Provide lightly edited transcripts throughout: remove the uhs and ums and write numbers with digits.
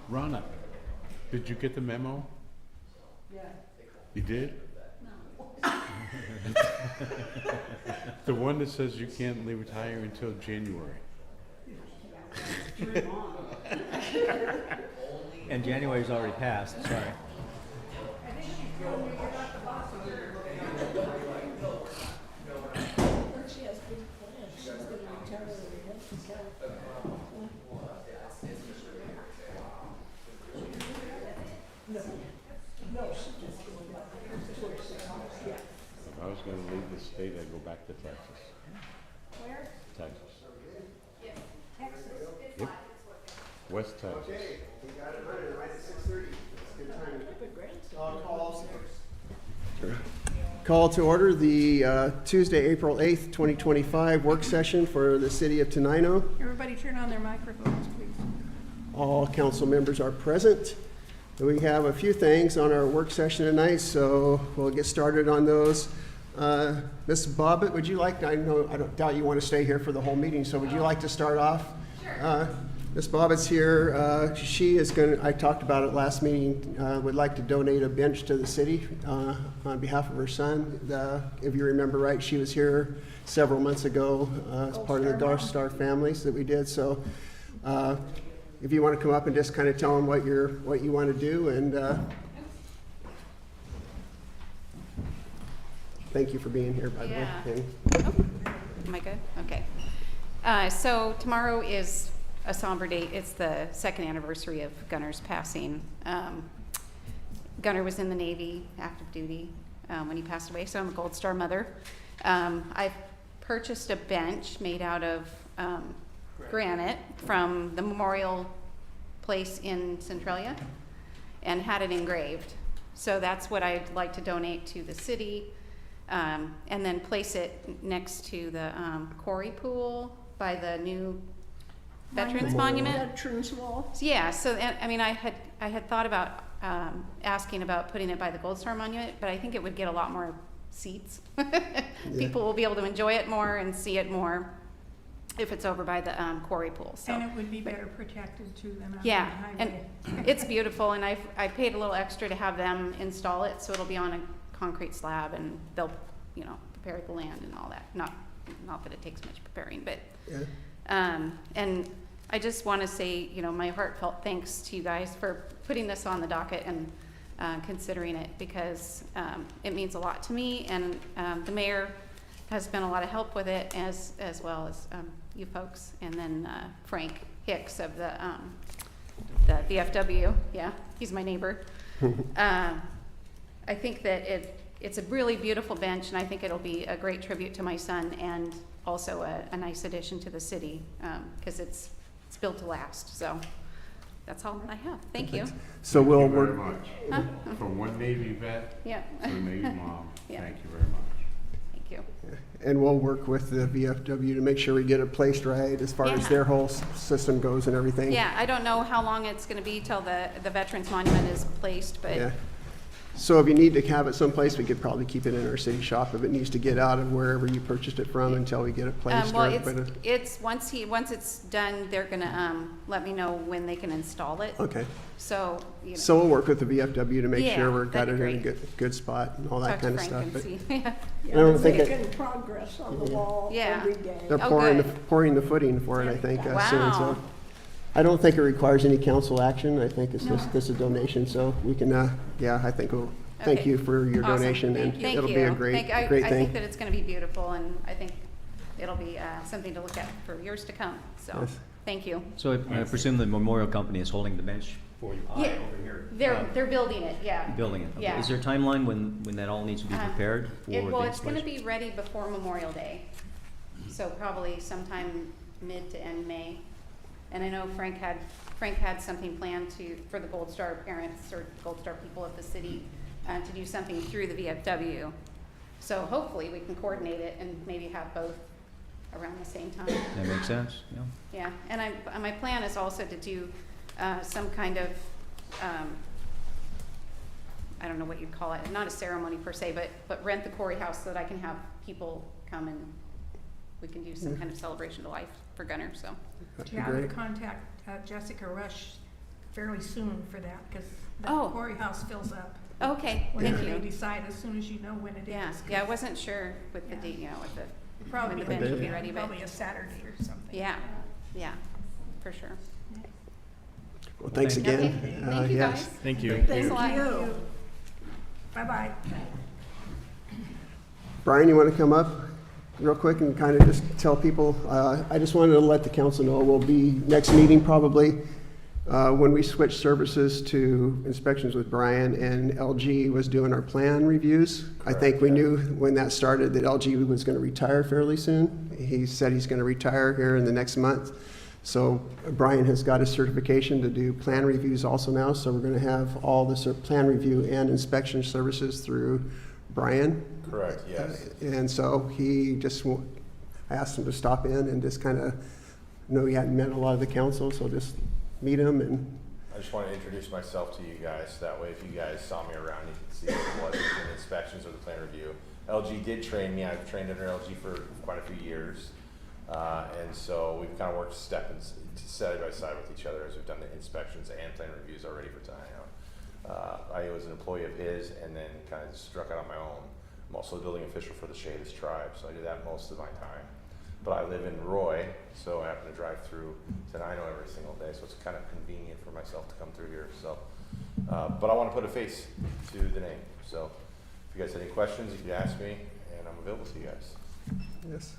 Ronna, did you get the memo? Yeah. You did? No. The one that says you can't retire until January. Dream on. And January's already passed, sorry. I think she's telling me you're not the boss of her. But she has big plans. She's gonna retire and head to California. No, she just going up there. Yeah. If I was gonna leave the state, I'd go back to Texas. Where? Texas. Texas. Yep. West Texas. Okay, we got it running right at 6:30. It's a good time. Good grandson. Call to order the Tuesday, April 8th, 2025 work session for the city of Tenino. Everybody turn on their microphones, please. All council members are present. We have a few things on our work session tonight, so we'll get started on those. Ms. Bobbitt, would you like, I don't doubt you want to stay here for the whole meeting, so would you like to start off? Sure. Ms. Bobbitt's here. She is going to, I talked about it last meeting, would like to donate a bench to the city on behalf of her son. If you remember right, she was here several months ago as part of the Dark Star families that we did. So if you want to come up and just kind of tell them what you want to do, and thank you for being here, by the way. Am I good? Okay. So tomorrow is a somber date. It's the second anniversary of Gunner's passing. Gunner was in the Navy, active duty, when he passed away, so I'm a Gold Star mother. I've purchased a bench made out of granite from the memorial place in Centralia and had it engraved. So that's what I'd like to donate to the city, and then place it next to the quarry pool by the new Veterans Monument. Veterans Wall. Yeah, so I mean, I had thought about asking about putting it by the Gold Star Monument, but I think it would get a lot more seats. People will be able to enjoy it more and see it more if it's over by the quarry pool. So. And it would be better protected too than on Yeah, the and highway. it's beautiful, and I paid a little extra to have them install it, so it'll be on a concrete slab, and they'll, prepare the land and all that. Not that it takes much preparing, but. Yeah. And I just want to say, my heartfelt thanks to you guys for putting this on the docket and considering it, because it means a lot to me, and the mayor has been a lot of help with it, as well as you folks, and then Frank Hicks of the VFW. Yeah, he's my neighbor. I think that it's a really beautiful bench, and I think it'll be a great tribute to my son, and also a nice addition to the city, because it's built to last. So that's all I have. Thank you. So we'll Thank you very work. much. From one Navy vet Yeah. to a Navy mom. Yeah. Thank you very much. Thank you. And we'll work with the VFW to make sure we get it placed right as far as Yeah. their whole system goes and everything. Yeah, I don't know how long it's going to be till the Veterans Monument is placed, but Yeah. So if you need to have it someplace, we could probably keep it in our city shop if it needs to get out of wherever you purchased it from until we get it placed. well, or- it's once it's done, they're gonna let me know when they can install it. Okay. So So we'll work with the VFW to make Yeah, sure we've got it that'd in a be good spot and all that talk to kind of Frank stuff. and But see. Yeah, I don't they're think making progress on the wall Yeah. every day. they're Oh, pouring good. the footing for it, I think, soon. Wow. So I don't think it requires any council action. I think it's No. just this is a donation, so we can. I think we'll. Thank Okay. you for your Awesome. donation, and Thank it'll you. be a great I thing. think that it's going to be beautiful, and I think it'll be something to look at for years to come. So Yes. thank you. So I presume the memorial company is holding the bench for you Yeah. over here? They're building it. Yeah. Building it. Okay. Yeah. Is there a timeline when that all needs to be prepared for the It's going to installation? be ready before Memorial Day, so probably sometime mid to end May. And I know Frank had something planned for the Gold Star parents or Gold Star people of the city to do something through the VFW. So hopefully we can coordinate it and maybe have both around the same time. That makes sense, yeah. Yeah, and my plan is also to do some kind of, I don't know what you'd call it, not a ceremony per se, but rent the quarry house so that I can have people come and we can do some kind of celebration to life for Gunner. So That'd Do be you have to great. contact Jessica Rush fairly soon for that, because the Oh. courthouse fills up. Okay, Whenever thank they you. decide, as soon as you know when it is. Yeah, 'cause yeah, I wasn't sure with the Yeah. date, with the, Probably when the a bench will be weekend, ready, but, probably a Saturday or something. yeah, yeah, for sure. Well, thanks Thank you. again. Okay, thank you Yes. guys. Thank you. Thanks a lot. Bye-bye. Brian, you want to come up real quick and kind of just tell people, I just wanted to let the council know we'll be, next meeting probably, when we switch services to inspections with Brian, and LG was doing our plan reviews. I think we knew when that started that LG was going to retire fairly soon. He said he's going to retire here in the next month. So Brian has got his certification to do plan reviews also now, so we're going to have all the plan review and inspection services through Brian. Correct, yes. And so he just, I asked him to stop in and just kind of, know he hadn't met a lot of the council, so just meet him and, I just want to introduce myself to you guys. That way, if you guys saw me around, you can see what it was in the inspections or the plan review. LG did train me. I've trained under LG for quite a few years. And so we've kind of worked side by side with each other as we've done the inspections and plan reviews already for Tenino. I was an employee of his and then kind of struck out on my own. I'm also the building official for the Shadis tribe, so I do that most of my time. But I live in Roy, so I happen to drive through Tenino every single day, so it's kind of convenient for myself to come through here. So, but I want to put a face to the name. So if you guys have any questions, you can ask me, and I'm available to you guys. yes.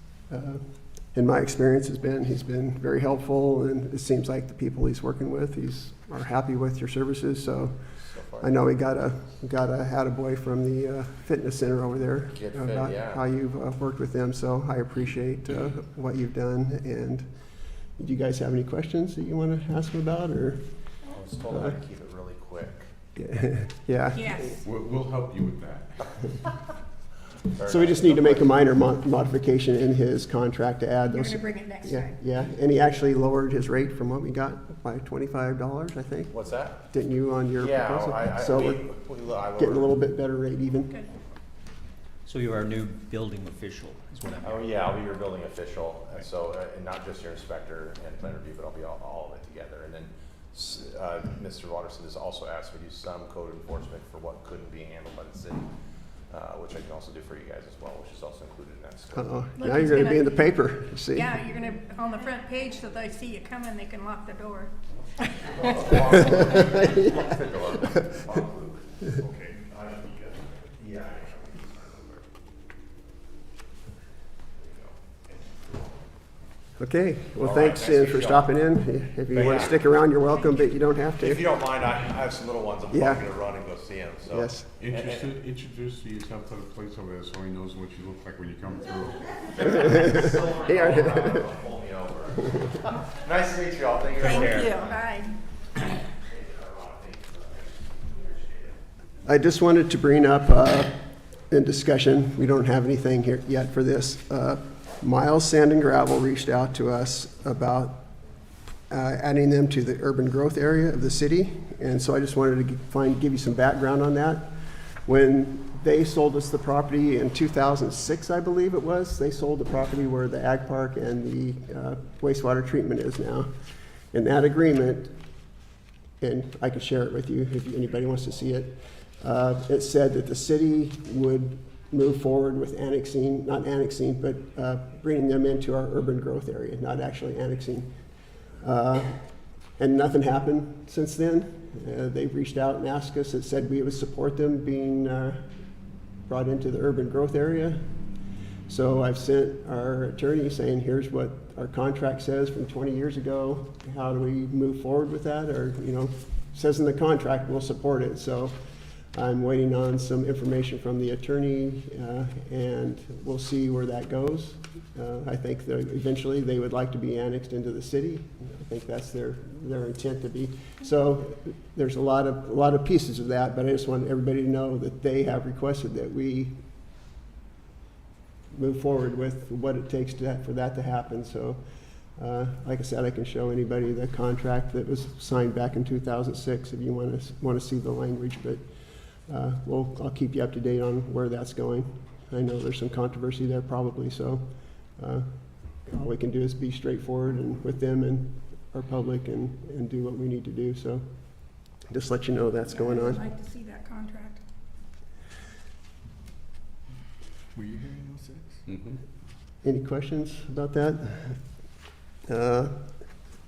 In my experience he's been very helpful, and it seems like the people he's working with, are happy with your services, so. So far. I know we got a attaboy from the fitness center over there Get Fit, about yeah. how you've worked with them, so I appreciate what you've done. And do you guys have any questions that you want to ask him about, or? I was told I to keep it really quick. Yeah. Yes. We'll help you with that. So we just need to make a minor modification in his contract to add You're those. gonna bring it next Yeah, time. yeah, and he actually lowered his rate from what we got by $25, I think. What's that? Didn't you on your Yeah, proposal? So we're I getting a lowered- little bit better rate even. Good. So you're our new building official, is what I'm Oh, hearing. yeah, I'll be your building official, and so, and not just your inspector and plan review, but I'll be all of it together. And then, Mr. Watterson has also asked me to do some code enforcement for what couldn't be handled by the city, which I can also do for you guys as well, which is also included in that scope. Uh-oh, Look, now he's you're gonna gonna- be in the paper, see? Yeah, you're gonna, on the front page, so they see you coming, they can lock the door. Yeah. Okay, well, All right, thanks nice to for meet y'all. stopping in. If you But want yeah. to stick around, you're welcome, but you don't have If to. you don't mind, I have some little ones. I'm Yeah. probably gonna run and go see them, so. Yes. Introduce yourself to the place over there so he knows what you look like when you come through. Here. Pull me over. Nice to meet you all. Thank you. Thank you. Bye. I just wanted to bring up in discussion, we don't have anything here yet for this. Miles Sand and Gravel reached out to us about adding them to the urban growth area of the city. And so I just wanted to give you some background on that. When they sold us the property in 2006, I believe it was, they sold the property where the ag park and the wastewater treatment is now. In that agreement, and I can share it with you if anybody wants to see it, it said that the city would move forward with annexing, not annexing, but bringing them into our urban growth area, not actually annexing. And nothing happened since then. They've reached out and asked us, it said we would support them being brought into the urban growth area. So I've sent our attorney saying, here's what our contract says from 20 years ago. How do we move forward with that? Or, says in the contract, we'll support it. So I'm waiting on some information from the attorney, and we'll see where that goes. I think that eventually they would like to be annexed into the city. I think that's their intent to be. So there's a lot of pieces of that, but I just want everybody to know that they have requested that we move forward with what it takes for that to happen. So, like I said, I can show anybody the contract that was signed back in 2006 if you want to see the language, but I'll keep you up to date on where that's going. I know there's some controversy there probably, so all we can do is be straightforward and with them and our public and do what we need to do. So Just let you know that's going I'd on. like to see that contract. Were you here in '06? Mhm. Any questions about that?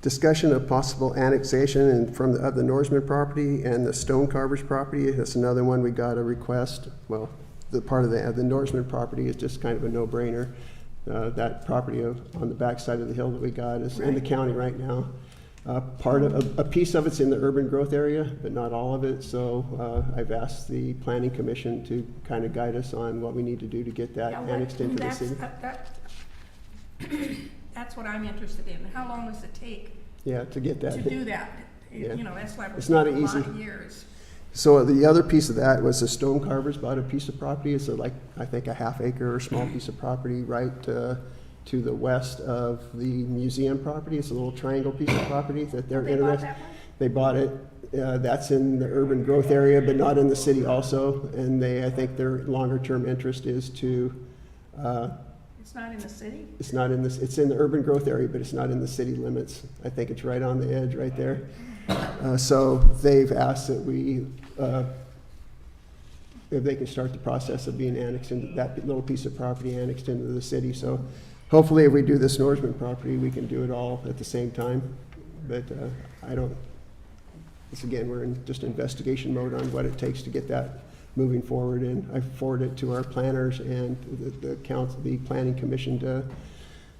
Discussion of possible annexation of the Norseman property and the Stone Carvers property. That's another one we got a request. Well, the part of the Norseman property is just kind of a no-brainer. That property on the backside of the hill that we got is in the county right now. A piece of it's in the urban growth area, but not all of it. So I've asked the planning commission to kind of guide us on what we need to do to get that Yeah, annexed into the city. That's what I'm interested in. How long does it take Yeah, to get that. to do that? Yeah. You know, that's why we're It's not taking a lot easy. of years. So the other piece of that was the Stone Carvers bought a piece of property. It's like, I think, a half acre or small piece of property right to the west of the museum property. It's a little triangle piece of property that they're They bought interested. that one? They bought it. That's in the urban growth area, but not in the city also. And I think their longer term interest is to, It's not in the city? it's not in this, it's in the urban growth area, but it's not in the city limits. I think it's right on the edge right there. So they've asked that if they can start the process of being annexed into that little piece of property annexed into the city. So hopefully if we do this Norseman property, we can do it all at the same time. But again, we're in just investigation mode on what it takes to get that moving forward. And I forwarded it to our planners and the planning commission to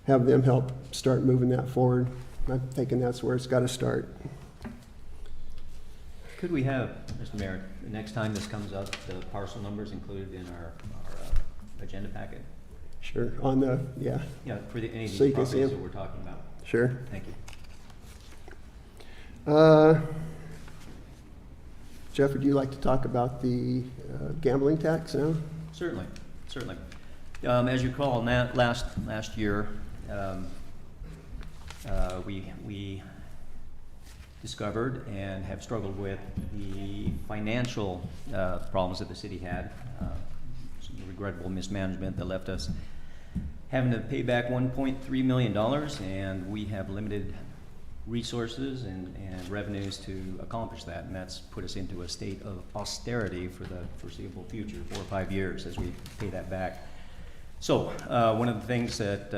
have them help start moving that forward. I'm thinking that's where it's got to start. Could we have, Mr. Mayor, the next time this comes up, the parcel numbers included in our agenda packet? Sure, yeah, Yeah, for any of So you these can see properties 'em? that we're talking about. sure. Thank you. Jeff, would you like to talk about the gambling tax now? Certainly, certainly. As you recall, last year, we discovered and have struggled with the financial problems that the city had. Some regrettable mismanagement that left us having to pay back $1.3 million, and we have limited resources and revenues to accomplish that, and that's put us into a state of austerity for the foreseeable future, 4 or 5 years, as we pay that back. So one of the things that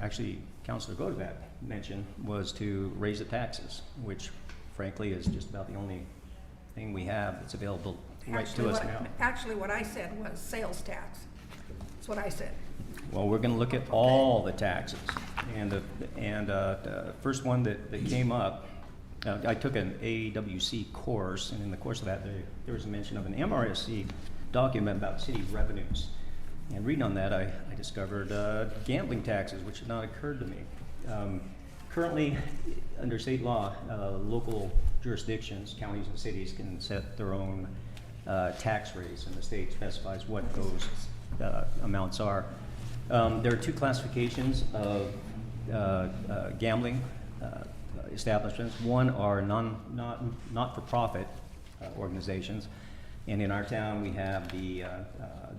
actually Councilor Godevat mentioned was to raise the taxes, which frankly is just about the only thing we have that's available right to us now. Actually, what I said was sales tax. That's what I said. Well, we're gonna look at all the taxes, and the first one that came up, I took an AWC course, and in the course of that, there was a mention of an MRSC document about city revenues. And reading on that, I discovered gambling taxes, which had not occurred to me. Currently, under state law, local jurisdictions, counties and cities can set their own tax rates, and the state specifies what those amounts are. There are 2 classifications of gambling establishments. One are not-for-profit organizations, and in our town we have the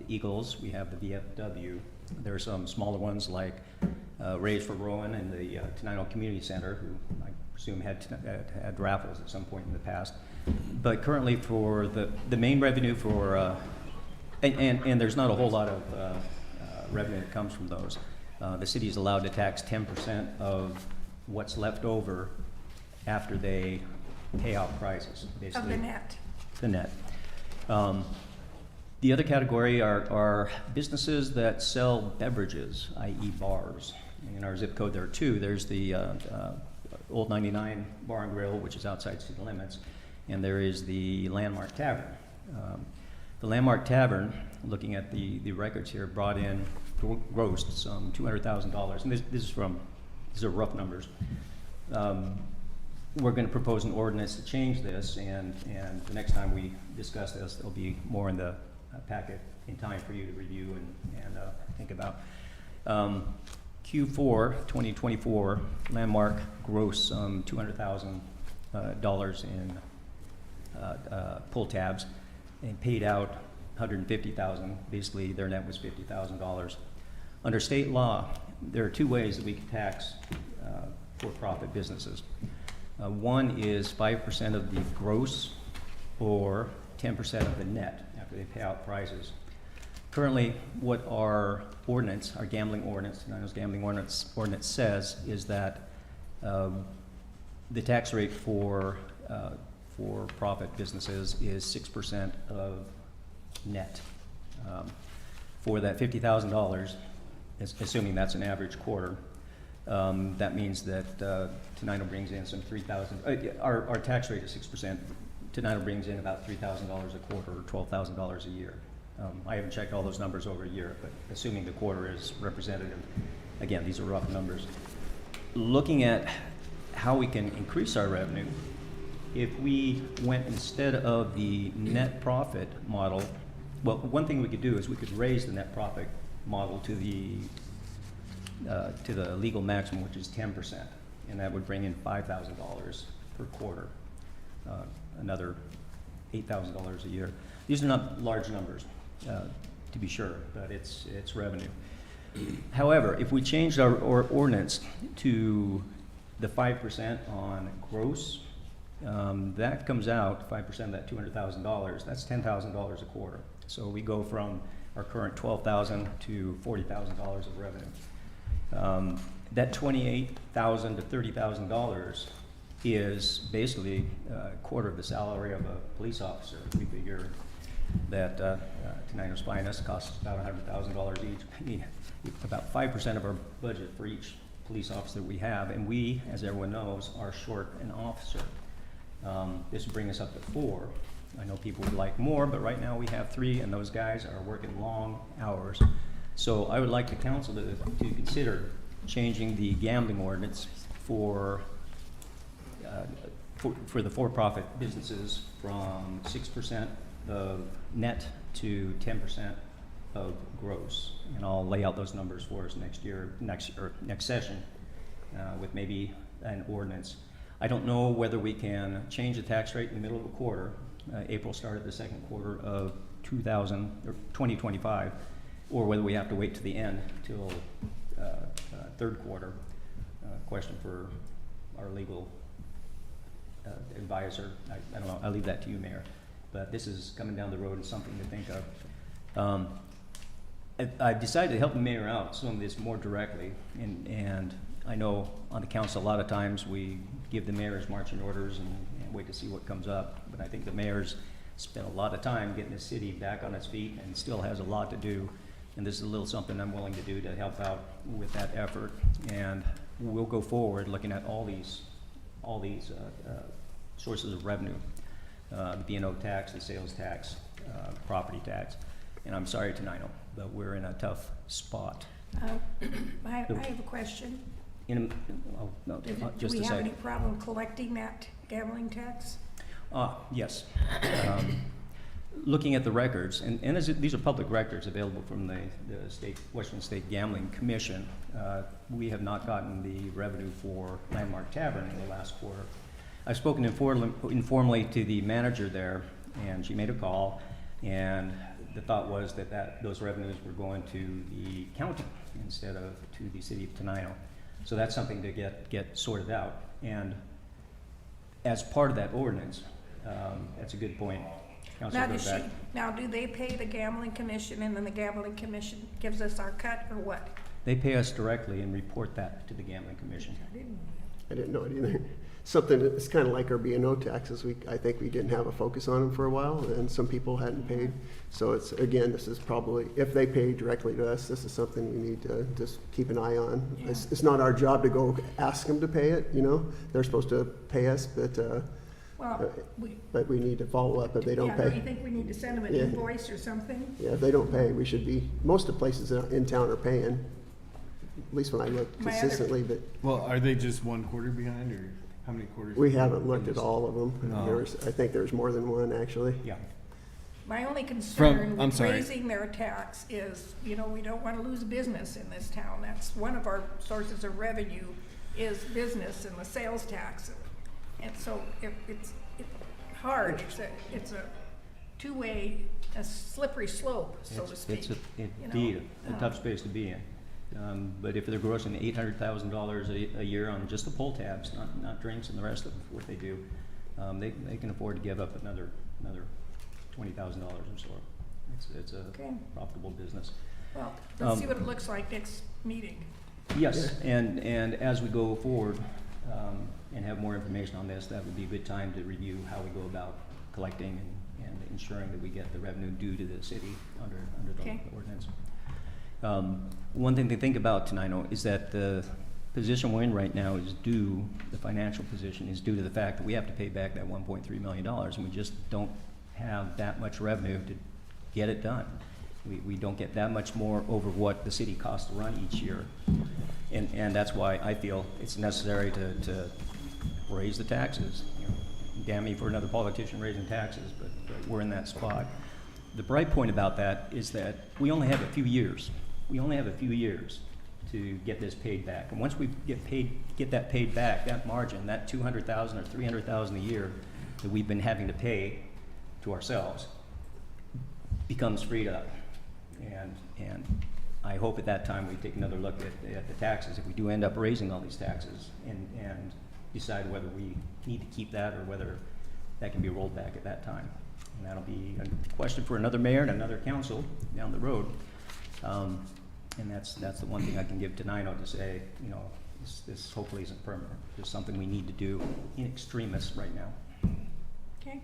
Eagles, we have the VFW. There are some smaller ones like Raise for Rowan and the Tenino Community Center, who I presume had raffles at some point in the past. But currently, for the main revenue for and there's not a whole lot of revenue that comes from those. The city is allowed to tax 10% of what's left over after they pay out prices, basically. Of the net. The net. The other category are businesses that sell beverages, i.e. bars. In our zip code, there are 2. There's the Old 99 Bar and Grill, which is outside city limits, and there is the Landmark Tavern. The Landmark Tavern, looking at the records here, brought in grossed some $200,000, and these are rough numbers. We're going to propose an ordinance to change this, and the next time we discuss this, there'll be more in the packet in time for you to review and think about. Q4 2024, Landmark grossed some $200,000 in pull tabs and paid out $150,000. Basically, their net was $50,000. Under state law, there are 2 ways that we can tax for-profit businesses. One is 5% of the gross or 10% of the net after they pay out prizes. Currently, what our ordinance, our gambling ordinance, Tenino's gambling ordinance says is that the tax rate for profit businesses is 6% of net. For that $50,000, assuming that's an average quarter, that means that Tenino brings in some $3,000. Our tax rate is 6%. Tenino brings in about $3,000 a quarter or $12,000 a year. I haven't checked all those numbers over a year, but assuming the quarter is representative, again, these are rough numbers. Looking at how we can increase our revenue, if we went instead of the net profit model, well, one thing we could do is we could raise the net profit model to the legal maximum, which is 10%, and that would bring in $5,000 per quarter, another $8,000 a year. These are not large numbers, to be sure, but it's revenue. However, if we changed our ordinance to the 5% on gross, that comes out, 5% of that $200,000, that's $10,000 a quarter. So we go from our current $12,000 to $40,000 of revenue. That $28,000 to $30,000 is basically a quarter of the salary of a police officer. We figure that Tenino's Finest costs about $100,000 each. About 5% of our budget for each police officer we have, and we, as everyone knows, are short an officer. This would bring us up to 4. I know people would like more, but right now we have 3, and those guys are working long hours. So I would like the council to consider changing the gambling ordinance for the for-profit businesses from 6% of net to 10% of gross. And I'll lay out those numbers for us next session with maybe an ordinance. I don't know whether we can change the tax rate in the middle of a quarter. April started the second quarter of 2025, or whether we have to wait to the end till third quarter. Question for our legal advisor. I don't know. I'll leave that to you, Mayor. But this is coming down the road and something to think of. I've decided to help the mayor out some of this more directly, and I know on the council a lot of times we give the mayor's marching orders and wait to see what comes up, but I think the mayor's spent a lot of time getting the city back on its feet and still has a lot to do, and this is a little something I'm willing to do to help out with that effort. And we'll go forward looking at all these sources of revenue, the B&O tax, the sales tax, property tax. And I'm sorry, Tenino, but we're in a tough spot. I have a question. Do Just we a have any second. problem collecting that gambling tax? Yes. Looking at the records, and these are public records available from the Washington State Gambling Commission, we have not gotten the revenue for Landmark Tavern in the last quarter. I've spoken informally to the manager there, and she made a call, and the thought was that those revenues were going to the county instead of to the city of Tenino. So that's something to get sorted out. And as part of that ordinance, that's a good point. Councilor Goodback. Now, do they pay the gambling commission and then the gambling commission gives us our cut, or what? They pay us directly and report that to the gambling commission. I didn't know it either. Something that's kind of like our B&O taxes. I think we didn't have a focus on them for a while, and some people hadn't paid. So it's, again, this is probably, if they pay directly to us, this is something we need to just keep an eye on. Yeah. It's not our job to go ask them to pay it, you know? They're supposed to pay us, but we need to follow up if they don't Do you pay. think we need to send them an Yeah. invoice or something? Yeah, if they don't pay, we should be, most of the places in town are paying, at least when I look My other- consistently, but Well, are they just one quarter behind, or how many quarters? we haven't looked at all of them. No. I think there's more than one, actually. Yeah. My only concern I'm with sorry. raising their tax is, we don't want to lose business in this town. That's one of our sources of revenue is business and the sales tax. And so it's hard. It's a two-way, a slippery slope, so to speak. It's indeed a tough space to be in. But if they're grossing $800,000 a year on just the pull tabs, not drinks and the rest of what they do, they can afford to give up another $20,000 or so. It's a Okay. profitable business. Well, let's see what it looks like next meeting. Yes, and as we go forward and have more information on this, that would be a good time to review how we go about collecting and ensuring that we get the revenue due to the city under the Okay. ordinance. One thing to think about, Tenino, is that the position we're in right now is due, the financial position is due to the fact that we have to pay back that $1.3 million, and we just don't have that much revenue to get it done. We don't get that much more over what the city costs to run each year. And that's why I feel it's necessary to raise the taxes. You know, damn me for another politician raising taxes, but we're in that spot. The bright point about that is that we only have a few years. We only have a few years to get this paid back. And once we get that paid back, that margin, that $200,000 or $300,000 a year that we've been having to pay to ourselves becomes freed up. And I hope at that time we take another look at the taxes, if we do end up raising all these taxes, and decide whether we need to keep that or whether that can be rolled back at that time. And that'll be a question for another mayor and another council down the road. And that's the one thing I can give to Tenino to say, you know, this hopefully isn't permanent. There's something we need to do in extremis right now. Okay?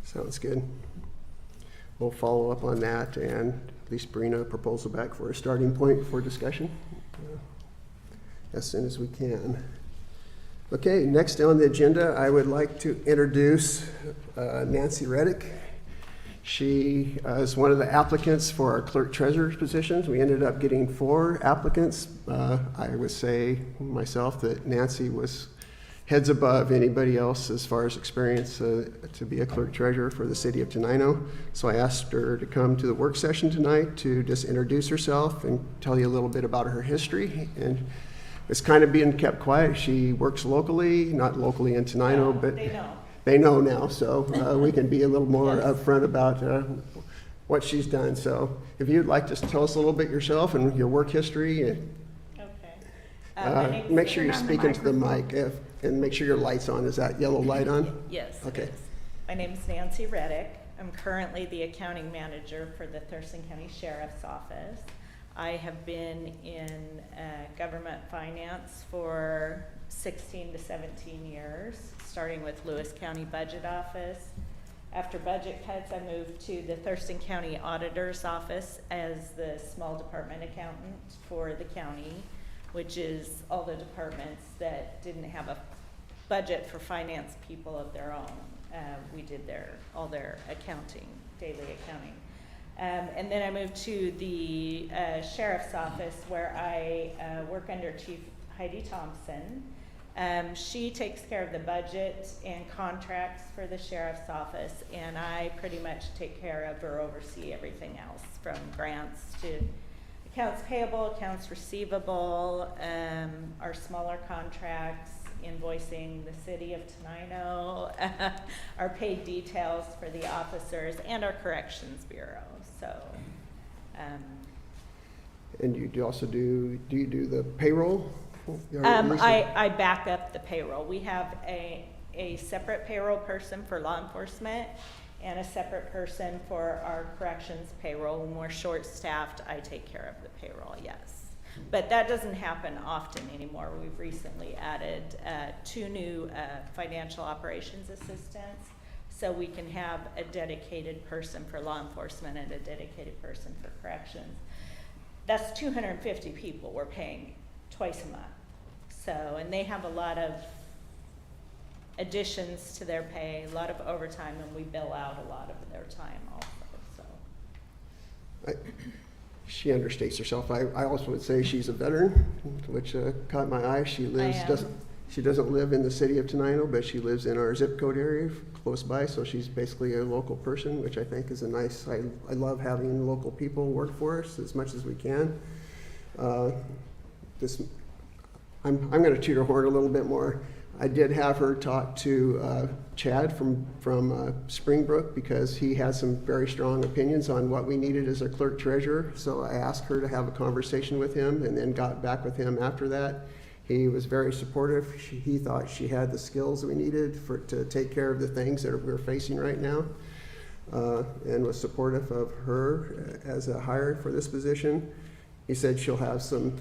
Sounds good. We'll follow up on that and at least bring a proposal back for a starting point for discussion as soon as we can. Okay, next on the agenda, I would like to introduce Nancy Reddick. She is one of the applicants for our clerk treasurer's positions. We ended up getting 4 applicants. I would say myself that Nancy was heads above anybody else as far as experience to be a clerk treasurer for the city of Tenino. So I asked her to come to the work session tonight to just introduce herself and tell you a little bit about her history. And it's kind of being kept quiet. She works locally, not locally in Tenino, but they know now. So we can be a little more upfront about what she's done. So if you'd like to tell us a little bit yourself and your work history. Okay. Make sure you're speaking to the mic and make sure your light's on. Is that yellow light on? Yes. it Okay. is. My name is Nancy Reddick. I'm currently the accounting manager for the Thurston County Sheriff's Office. I have been in government finance for 16 to 17 years, starting with Lewis County Budget Office. After budget cuts, I moved to the Thurston County Auditor's Office as the small department accountant for the county, which is all the departments that didn't have a budget for finance people of their own. We did all their accounting, daily accounting. And then I moved to the sheriff's office where I work under Chief Heidi Thompson. She takes care of the budget and contracts for the sheriff's office, and I pretty much take care of or oversee everything else, from grants to accounts payable, accounts receivable, our smaller contracts, invoicing the city of Tenino, our paid details for the officers, and our corrections bureau. So, And you do you do the payroll? I back up the payroll. We have a separate payroll person for law enforcement and a separate person for our corrections payroll. When we're short-staffed, I take care of the payroll, yes. But that doesn't happen often anymore. We've recently added 2 new financial operations assistants, so we can have a dedicated person for law enforcement and a dedicated person for corrections. That's 250 people we're paying twice a month. So, and they have a lot of additions to their pay, a lot of overtime, and we bill out a lot of their time also, so. She understates herself. I also would say she's a veteran, which caught my eye. She doesn't live in the city of Tenino, but she lives in our zip code area close by, so she's basically a local person, which I think is a nice, I love having local people work for us as much as we can. I'm going to toot her horn a little bit more. I did have her talk to Chad from Springbrook because he had some very strong opinions on what we needed as a clerk treasurer. So I asked her to have a conversation with him and then got back with him after that. He was very supportive. He thought she had the skills we needed to take care of the things that we're facing right now, and was supportive of her as a hire for this position. He said she'll have some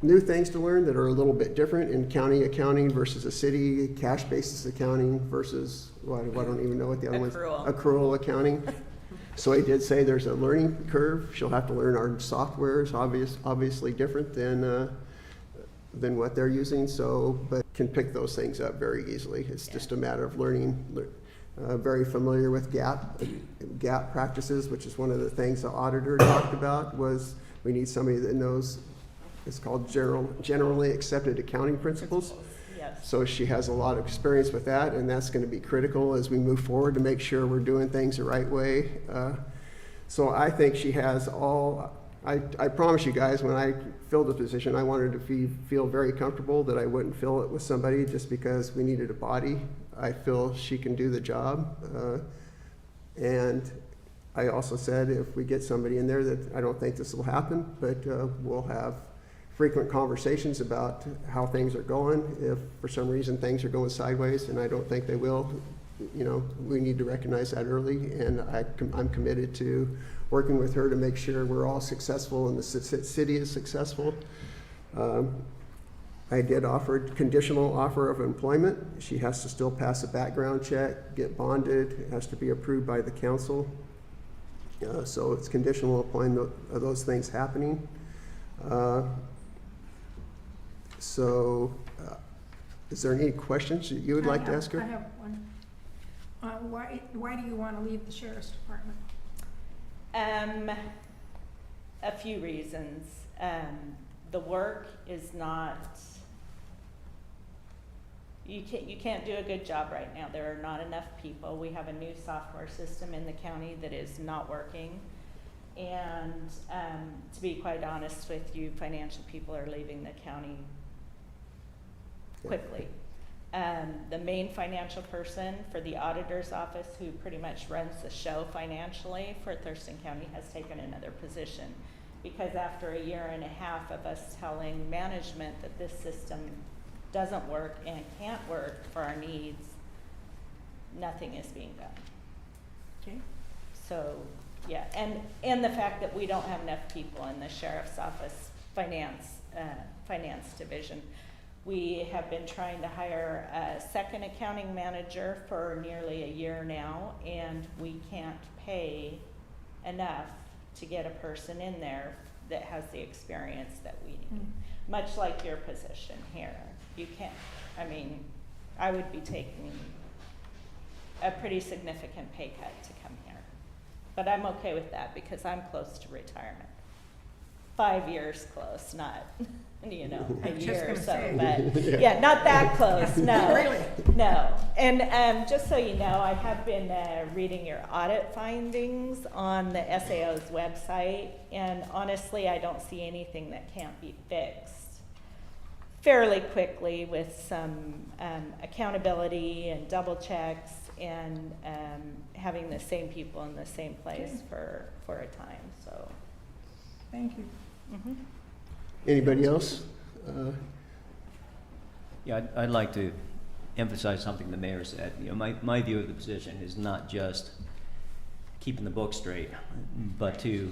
new things to learn that are a little bit different in county accounting versus a city, cash basis accounting versus, well, I don't even know what the other one is. Accrual accounting. So he did say there's a learning curve. She'll have to learn our software is obviously different than what they're using, but can pick those things up very easily. It's just a matter of learning. Very familiar with GAAP practices, which is one of the things the auditor talked about. Was we need somebody that knows, it's called generally accepted accounting principles. Yes. So she has a lot of experience with that, and that's going to be critical as we move forward to make sure we're doing things the right way. So I think she has all. I promise you guys, when I filled the position, I wanted to feel very comfortable that I wouldn't fill it with somebody just because we needed a body. I feel she can do the job. And I also said if we get somebody in there that I don't think this will happen, but we'll have frequent conversations about how things are going. If for some reason things are going sideways, and I don't think they will, we need to recognize that early. And I'm committed to working with her to make sure we're all successful and the city is successful. I did offer conditional offer of employment. She has to still pass a background check, get bonded, it has to be approved by the council. So it's conditional upon those things happening. Is there any questions that you would like to ask her? I have one. Why do you want to leave the sheriff's department? A few reasons. The work is not, you can't do a good job right now. There are not enough people. We have a new software system in the county that is not working. And to be quite honest with you, financial people are leaving the county quickly. The main financial person for the auditor's office, who pretty much runs the show financially for Thurston County, has taken another position. Because after a year and a half of us telling management that this system doesn't work and can't work for our needs, nothing is being done. Okay. So, yeah, and the fact that we don't have enough people in the sheriff's office finance division. We have been trying to hire a second accounting manager for nearly a year now, and we can't pay enough to get a person in there that has the experience that we need. Much like your position here. You can't, I would be taking a pretty significant pay cut to come here. But I'm okay with that because I'm close to retirement. 5 years close, not, a year or so, but yeah, not that close, no. Really? No, and just so you know, I have been reading your audit findings on the SAO's website, and honestly, I don't see anything that can't be fixed fairly quickly with some accountability and double checks and having the same people in the same place for a time, so. Thank you. Mm-hmm. Anybody else? Yeah, I'd like to emphasize something the mayor said. My view of the position is not just keeping the book straight, but to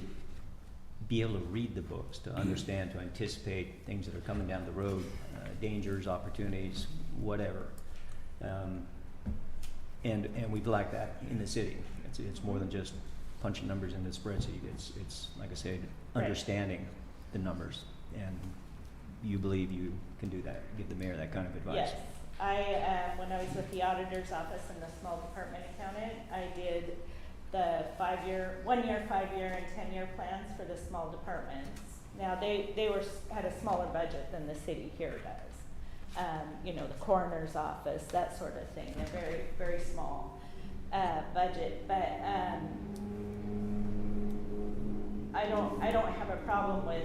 be able to read the books, to understand, to anticipate things that are coming down the road, dangers, opportunities, whatever. And we'd like that in the city. It's more than just punching numbers in the spreadsheet. It's like I said, understanding the numbers, and you believe you can do that, give the mayor that kind of advice. Yes, when I was with the auditor's office and the small department accountant, I did the 1-year, 5-year, and 10-year plans for the small departments. Now they had a smaller budget than the city here does. The coroner's office, that sort of thing, a very, very small budget, but I don't have a problem with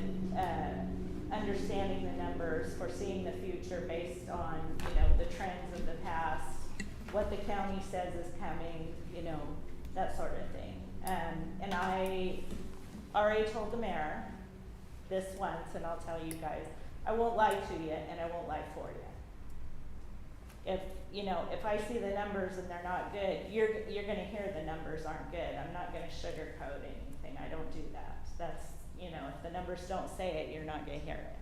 understanding the numbers, foreseeing the future based on, you know, the trends of the past, what the county says is coming, you know, that sort of thing. And I already told the mayor this once, and I'll tell you guys, I won't lie to you and I won't lie for you. If, you know, if I see the numbers and they're not good, you're gonna hear the numbers aren't good. I'm not gonna sugarcoat anything. I don't do that. That's, you know, if the numbers don't say it, you're not gonna hear it.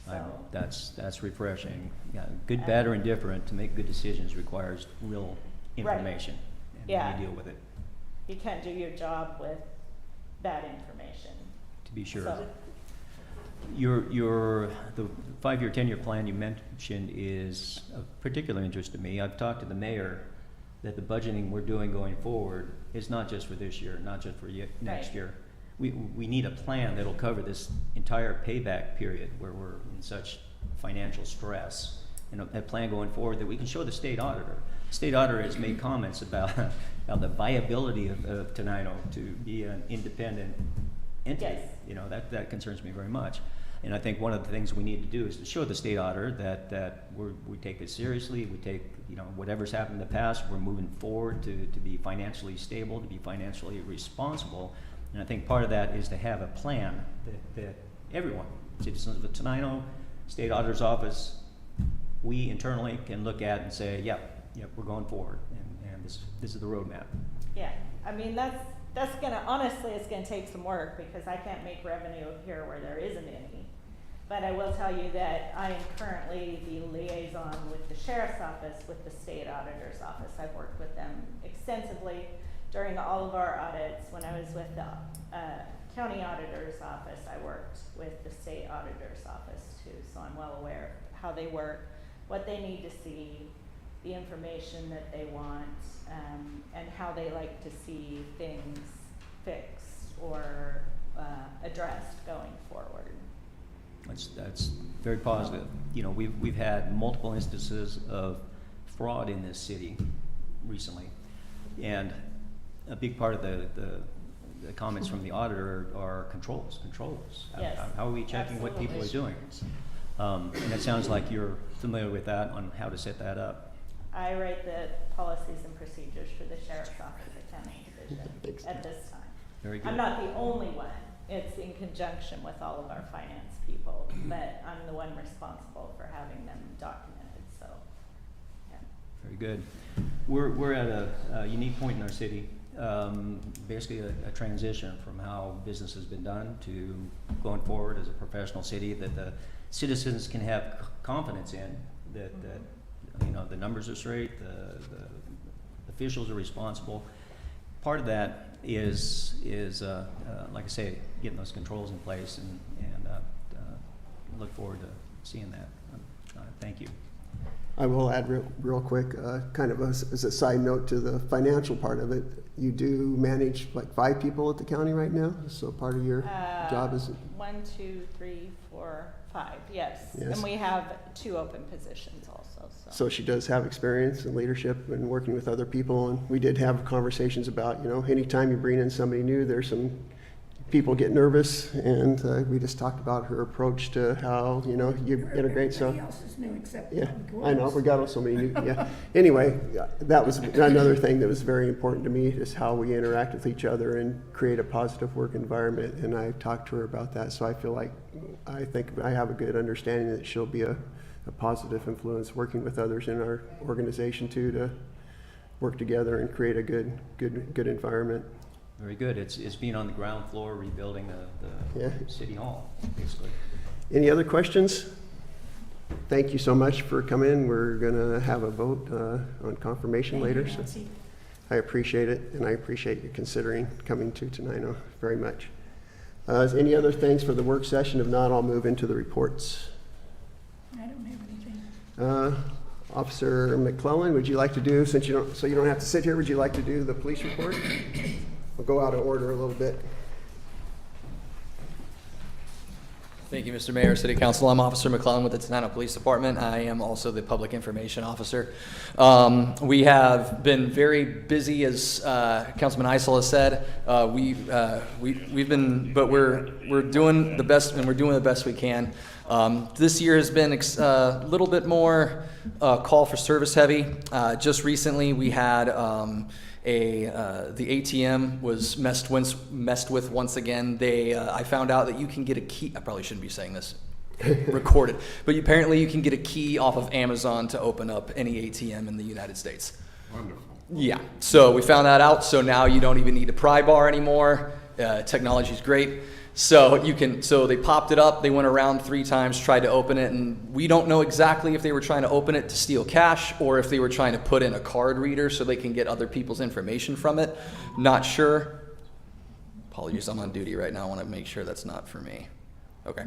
So, That's refreshing. Yeah, good, bad, or indifferent, to make good decisions requires real information. And Yeah. we deal with it, you can't do your job with bad information. to be sure. So, The 5-year, 10-year plan you mentioned is of particular interest to me. I've talked to the mayor that the budgeting we're doing going forward is not just for this year, not just for next Right. year. We need a plan that'll cover this entire payback period where we're in such financial stress. And a plan going forward that we can show the state auditor. The state auditor has made comments about the viability of Tenino to be an independent entity. Yes. You know, that concerns me very much. And I think one of the things we need to do is to show the state auditor that we take this seriously, we take, you know, whatever's happened in the past, we're moving forward to be financially stable, to be financially responsible. And I think part of that is to have a plan that everyone, citizens of Tenino, state auditor's office, we internally can look at and say, yep, we're going forward, and this is the roadmap. yeah, I mean, that's gonna, honestly, it's gonna take some work because I can't make revenue here where there isn't any. But I will tell you that I am currently the liaison with the sheriff's office, with the state auditor's office. I've worked with them extensively during all of our audits. When I was with the county auditor's office, I worked with the state auditor's office too. So I'm well aware of how they work, what they need to see, the information that they want, and how they like to see things fixed or addressed going forward. That's very positive. You know, we've had multiple instances of fraud in this city recently, and a big part of the comments from the auditor are controls. Yes, How are we checking what people are doing? And it sounds like you're familiar with that, on how to set that up. I write the policies and procedures for the sheriff's office accounting division at this time. Very good. I'm not the only one. It's in conjunction with all of our finance people, but I'm the one responsible for having them documented, so, yeah. Very good. We're at a unique point in our city, basically a transition from how business has been done to going forward as a professional city that the citizens can have confidence in, that you know, the numbers are straight, the officials are responsible. Part of that is like I say, getting those controls in place, and look forward to seeing that. Thank you. I will add real quick, kind of as a side note to the financial part of it. You do manage like 5 people at the county right now, so part of your job is. 1, 2, 3, 4, 5, yes. Yes. And we have 2 open positions also, So she does have experience in leadership and working with other people, and we did have conversations about, you know, anytime you bring in somebody new, there's some people get nervous, and we just talked about her approach to how, you know, you integrate stuff. Everybody else is new except Yeah, Public I know, Works. we got so many new, yeah. Anyway, that was another thing that was very important to me, is how we interact with each other and create a positive work environment, and I talked to her about that, so I feel like, I think I have a good understanding that she'll be a positive influence working with others in our organization too, to work together and create a good environment. Very good. It's being on the ground floor, rebuilding the Yeah. city hall, basically. Any other questions? Thank you so much for coming. We're gonna have a vote on confirmation Thank you, later. So Nancy. I appreciate it, and I appreciate you considering coming to Tenino very much. Is any other things for the work session? If not, I'll move into the reports. I don't have anything. Officer McClellan, would you like to do, since you don't have to sit here, would you like to do the police report? We'll go out of order a little bit. Thank you, Mr. Mayor, City Council. I'm Officer McClellan with the Tenino Police Department. I am also the Public Information Officer. We have been very busy, as Councilman Isel has said. We've been, but we're doing the best, and we're doing the best we can. This year has been a little bit more call for service heavy. Just recently, we had the ATM was messed with once again. I found out that you can get a key. I probably shouldn't be saying this recorded, but apparently you can get a key off of Amazon to open up any ATM in the United States. Wonderful. Yeah, so we found that out. So now you don't even need a pry bar anymore. Technology's great. So they popped it up. They went around 3 times, tried to open it, and we don't know exactly if they were trying to open it to steal cash or if they were trying to put in a card reader so they can get other people's information from it. Not sure. Apologies, I'm on duty right now. I want to make sure that's not for me. Okay.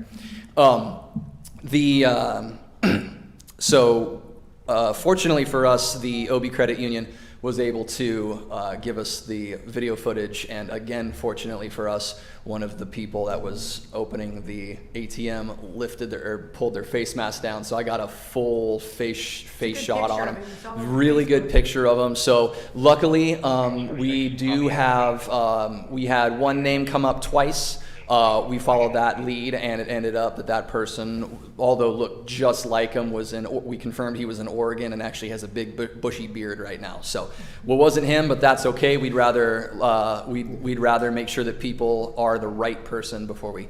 Fortunately for us, the OB Credit Union was able to give us the video footage, and again, fortunately for us, one of the people that was opening the ATM pulled their face mask down, so I got a full face shot on him. Really good picture of him. So luckily, we had one name come up twice. We followed that lead, and it ended up that person, although looked just like him, we confirmed he was in Oregon and actually has a big bushy beard right now. So, well, wasn't him, but that's okay. We'd rather make sure that people are the right person before we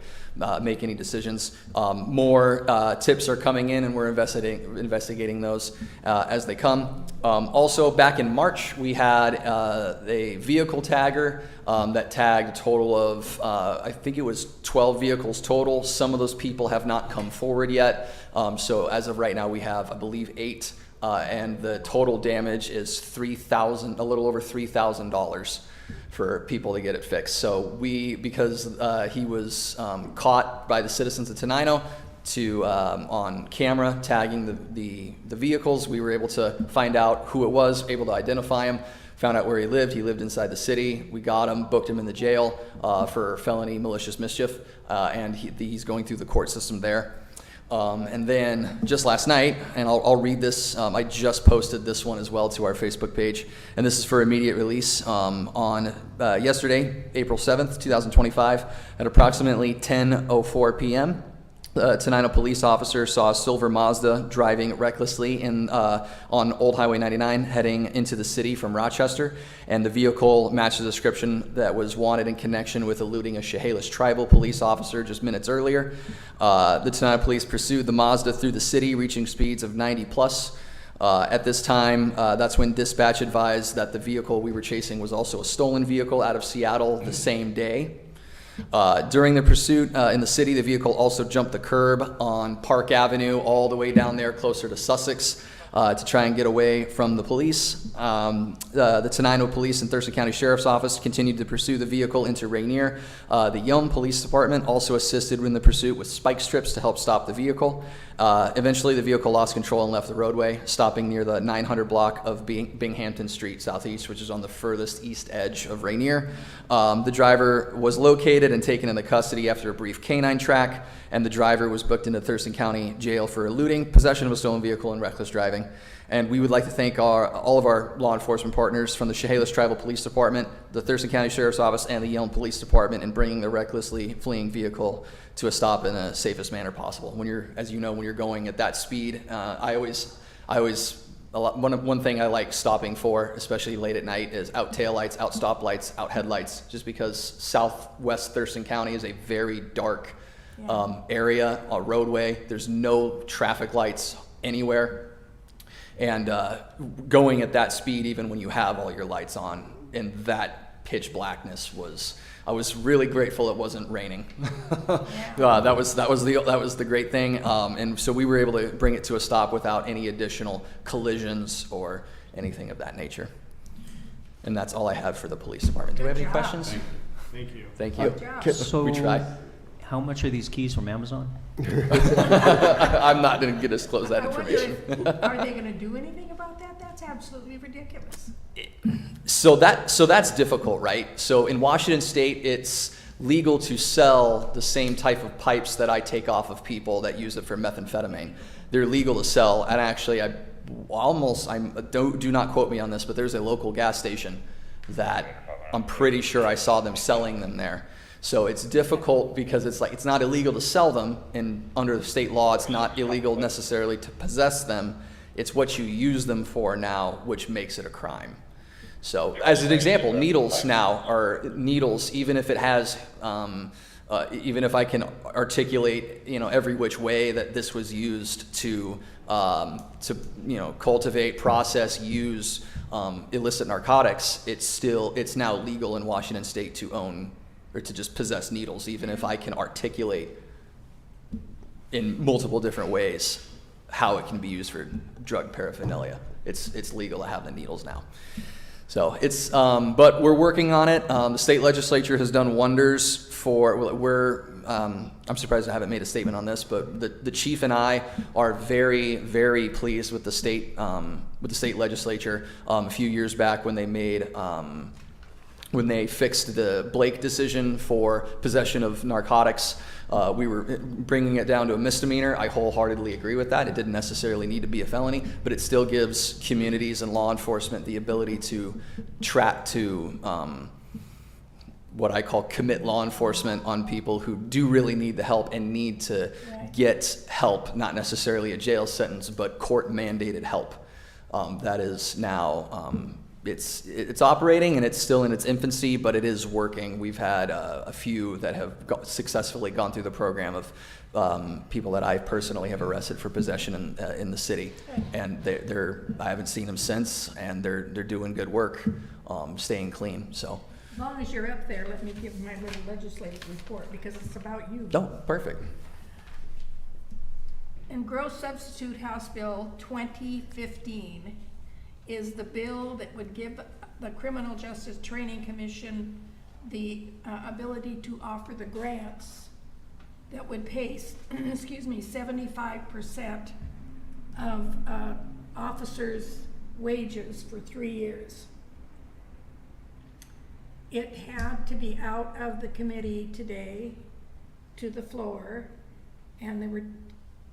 make any decisions. More tips are coming in, and we're investigating those as they come. Also, back in March, we had a vehicle tagger that tagged a total of, I think it was 12 vehicles total. Some of those people have not come forward yet. So as of right now, we have, I believe, 8. And the total damage is a little over $3,000 for people to get it fixed. So because he was caught by the citizens of Tenino on camera tagging the vehicles, we were able to find out who it was, able to identify him, found out where he lived. He lived inside the city. We got him, booked him in the jail for felony malicious mischief, and he's going through the court system there. And then just last night, and I'll read this, I just posted this one as well to our Facebook page, and this is for immediate release on yesterday, April 7th, 2025, at approximately 10:04 p.m. The Tenino police officer saw a silver Mazda driving recklessly on Old Highway 99 heading into the city from Rochester, and the vehicle matched the description that was wanted in connection with eluding a Chehalis tribal police officer just minutes earlier. The Tenino police pursued the Mazda through the city, reaching speeds of 90 plus. At this time, that's when dispatch advised that the vehicle we were chasing was also a stolen vehicle out of Seattle the same day. During the pursuit in the city, the vehicle also jumped the curb on Park Avenue all the way down there closer to Sussex to try and get away from the police. The Tenino Police and Thurston County Sheriff's Office continued to pursue the vehicle into Rainier. The Yelm Police Department also assisted in the pursuit with spike strips to help stop the vehicle. Eventually, the vehicle lost control and left the roadway, stopping near the 900 block of Binghamton Street Southeast, which is on the furthest east edge of Rainier. The driver was located and taken into custody after a brief canine track, and the driver was booked into Thurston County Jail for eluding, possession of a stolen vehicle, and reckless driving. And we would like to thank all of our law enforcement partners from the Chehalis Tribal Police Department, the Thurston County Sheriff's Office, and the Yelm Police Department in bringing the recklessly fleeing vehicle to a stop in the safest manner possible. When you're going at that speed, one thing I like stopping for, especially late at night, is out taillights, out stoplights, out headlights, just because southwest Thurston County is a very dark area, a roadway. There's no traffic lights anywhere. And going at that speed, even when you have all your lights on, in that pitch blackness I was really grateful it wasn't raining. That was the great thing. And so we were able to bring it to a stop without any additional collisions or anything of that nature. And that's all I have for the police department. Do we have any questions? Thank you. Thank you. So, We tried. how much are these keys from Amazon? I'm not going to disclose that I wonder information. Are they gonna do anything about that? That's absolutely ridiculous. So that's difficult, right? So in Washington State, it's legal to sell the same type of pipes that I take off of people that use it for methamphetamine. They're legal to sell, and actually, do not quote me on this, but there's a local gas station that I'm pretty sure I saw them selling them there. So it's difficult because it's not illegal to sell them, and under the state law, it's not illegal necessarily to possess them. It's what you use them for now, which makes it a crime. So as an example, needles now are needles, even if it has, even if I can articulate, every which way that this was used to cultivate, process, use illicit narcotics, it's now legal in Washington State to own or to just possess needles, even if I can articulate in multiple different ways how it can be used for drug paraphernalia. It's legal to have the needles now. So but we're working on it. The state legislature has done wonders I'm surprised I haven't made a statement on this, but the chief and I are very, very pleased with the state legislature. A few years back when they fixed the Blake decision for possession of narcotics, we were bringing it down to a misdemeanor. I wholeheartedly agree with that. It didn't necessarily need to be a felony, but it still gives communities and law enforcement the ability to what I call commit law enforcement on people who do really need the help and need to get help, not necessarily a jail sentence, but court-mandated help. That is now, it's operating, and it's still in its infancy, but it is working. We've had a few that have successfully gone through the program of people that I personally have arrested for possession in the city, and I haven't seen them since, and they're doing good work, staying clean. So. As long as you're up there, let me give my little legislative report, because it's about you. Oh, perfect. And Gross Substitute House Bill 2015 is the bill that would give the Criminal Justice Training Commission the ability to offer the grants that would pay, 75% of officers' wages for 3 years. It had to be out of the committee today to the floor, and they were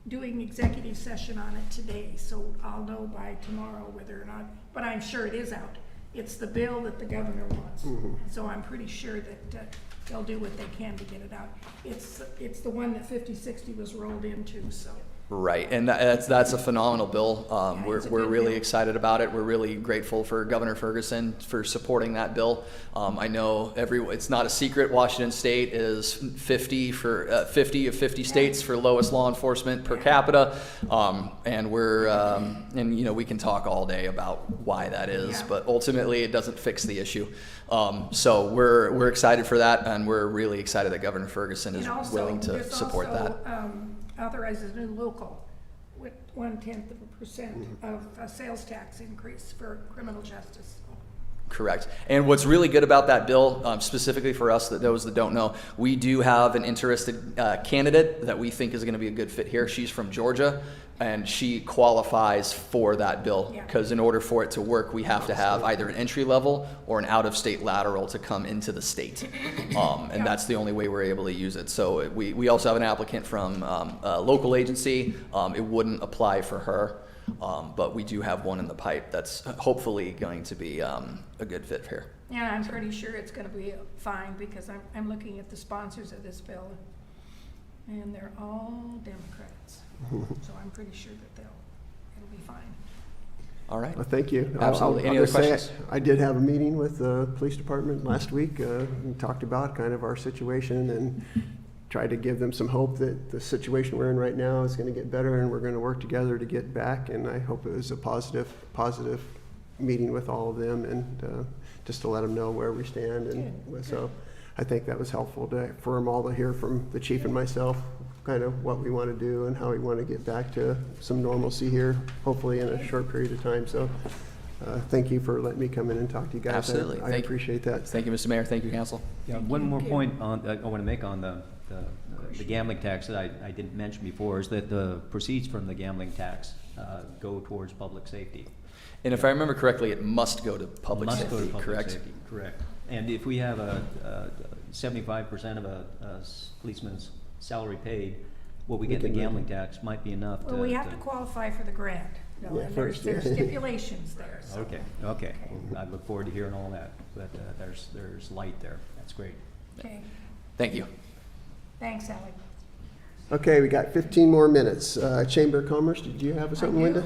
doing executive session on it today, so I'll know by tomorrow whether or not, but I'm sure it is out. It's the bill that the governor wants, so I'm pretty sure that they'll do what they can to get it out. It's the one that 5060 was rolled into, so. Right, and that's a phenomenal bill. We're really bill. Excited about it. We're really grateful for Governor Ferguson for supporting that bill. I know it's not a secret. Washington State is 50 of 50 states for lowest law enforcement per capita, and we can talk all day about why that is, but ultimately it doesn't fix the issue. So we're excited for that, and we're really excited that Governor Ferguson is willing to support that. Authorizes a new local with 0.1% of a sales tax increase for criminal justice. Correct. And what's really good about that bill, specifically for us, those that don't know, we do have an interested candidate that we think is going to be a good fit here. She's from Georgia, and she qualifies for that bill because in order for it to work, we have to have either an entry level or an out-of-state lateral to come into the state, and that's the only way we're able to use it. So we also have an applicant from a local agency. It wouldn't apply for her. But we do have one in the pipe that's hopefully going to be a good fit here. Yeah, I'm pretty sure it's going to be fine because I'm looking at the sponsors of this bill, and they're all Democrats. So I'm pretty sure that it'll be fine. All right. Well, thank you. Absolutely. Any I'll other just say questions? I did have a meeting with the police department last week and talked about kind of our situation and tried to give them some hope that the situation we're in right now is going to get better and we're going to work together to get back. And I hope it was a positive meeting with all of them and just to let them know where we stand. And so I think that was helpful for them all to hear from the chief and myself kind of what we want to do and how we want to get back to some normalcy here, hopefully in a short period of time. So thank you for letting me come in and talk to you guys. Absolutely. I appreciate that. Thank you, Mr. Mayor. Thank you, Council. Yeah, one more point I want to make on the gambling tax that I didn't mention before is that the proceeds from the gambling tax go towards public safety. And if I remember correctly, it must go to public safety, Must go to public correct? safety, correct. And if we have a 75% of a policeman's salary paid, what we get in the gambling tax might be enough to. Well, we have to qualify for the grant. No, Yeah, and first, there's yeah. stipulations there, so. Okay. I look forward to hearing all that, but there's light there. That's great. Okay, Thank you. thanks, Ally. Okay, we got 15 more minutes. Chamber of Commerce, did you have something, Linda?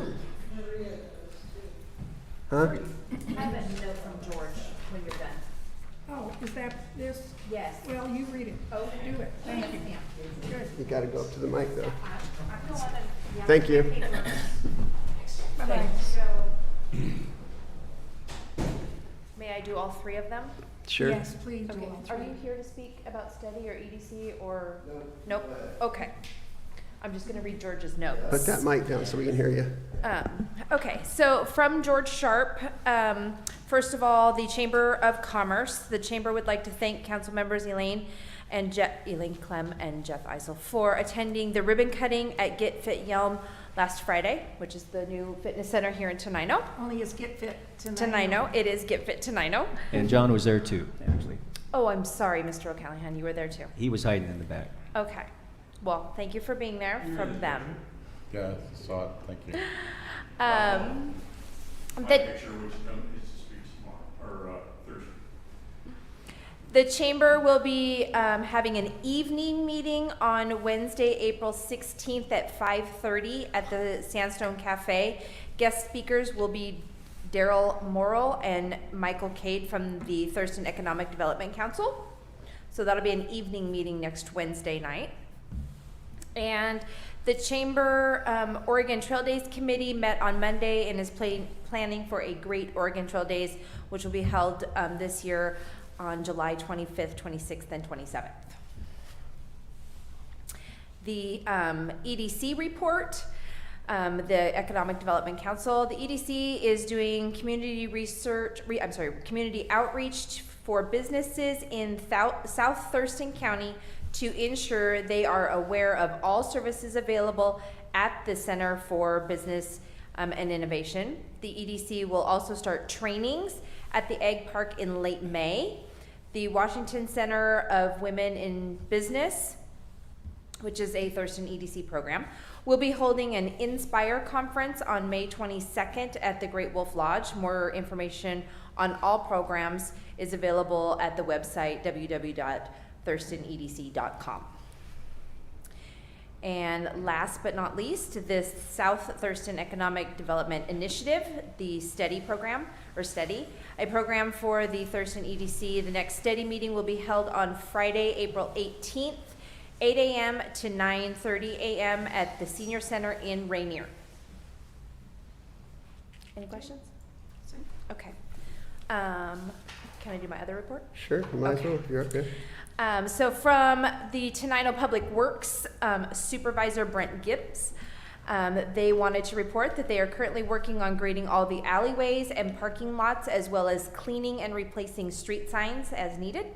Huh? I have a note from George when you're done. Oh, is that this? Yes. Well, you read it. Oh, Do it. Thank you. Good. You gotta go up to the mic, though. I Thank you. Bye-bye. May I do all three of them? Sure. Yes, please do Okay, all are three. you here to speak about study or EDC or? Nope, okay. I'm just gonna read George's notes. Put that mic down so we can hear you. Okay, so from George Sharp, first of all, the Chamber of Commerce. The Chamber would like to thank council members Elaine Clem and Jeff Eisel for attending the ribbon cutting at Get Fit Yelm last Friday, which is the new fitness center here in Tenino. Only is Get Fit tonight. Tenino, it is Get Fit Tenino. And John was there too, actually. Oh, I'm sorry, Mr. O'Callahan, you were there too. He was hiding in the back. Okay, well, thank you for being there from them. Yeah, saw it, thank you. The chamber will be having an evening meeting on Wednesday, April 16th at 5:30 at the Sandstone Cafe. Guest speakers will be Daryl Morrill and Michael Cade from the Thurston Economic Development Council. So that'll be an evening meeting next Wednesday night. And the Chamber Oregon Trail Days Committee met on Monday and is planning for a great Oregon Trail Days, which will be held this year on July 25th, 26th, and 27th. The EDC report, the Economic Development Council, the EDC is doing community community outreach for businesses in South Thurston County to ensure they are aware of all services available at the Center for Business and Innovation. The EDC will also start trainings at the Egg Park in late May. The Washington Center of Women in Business, which is a Thurston EDC program, will be holding an Inspire conference on May 22nd at the Great Wolf Lodge. More information on all programs is available at the website www.thurstonedc.com. And last but not least, this South Thurston Economic Development Initiative, the STEADY program, a program for the Thurston EDC. The next STEADY meeting will be held on Friday, April 18th, 8 a.m. to 9:30 a.m. at the Senior Center in Rainier. Any questions? Okay. Can I do my other report? Sure, you might as well, if you're up there. So from the Tenino Public Works Supervisor Brent Gibbs, they wanted to report that they are currently working on grading all the alleyways and parking lots, as well as cleaning and replacing street signs as needed.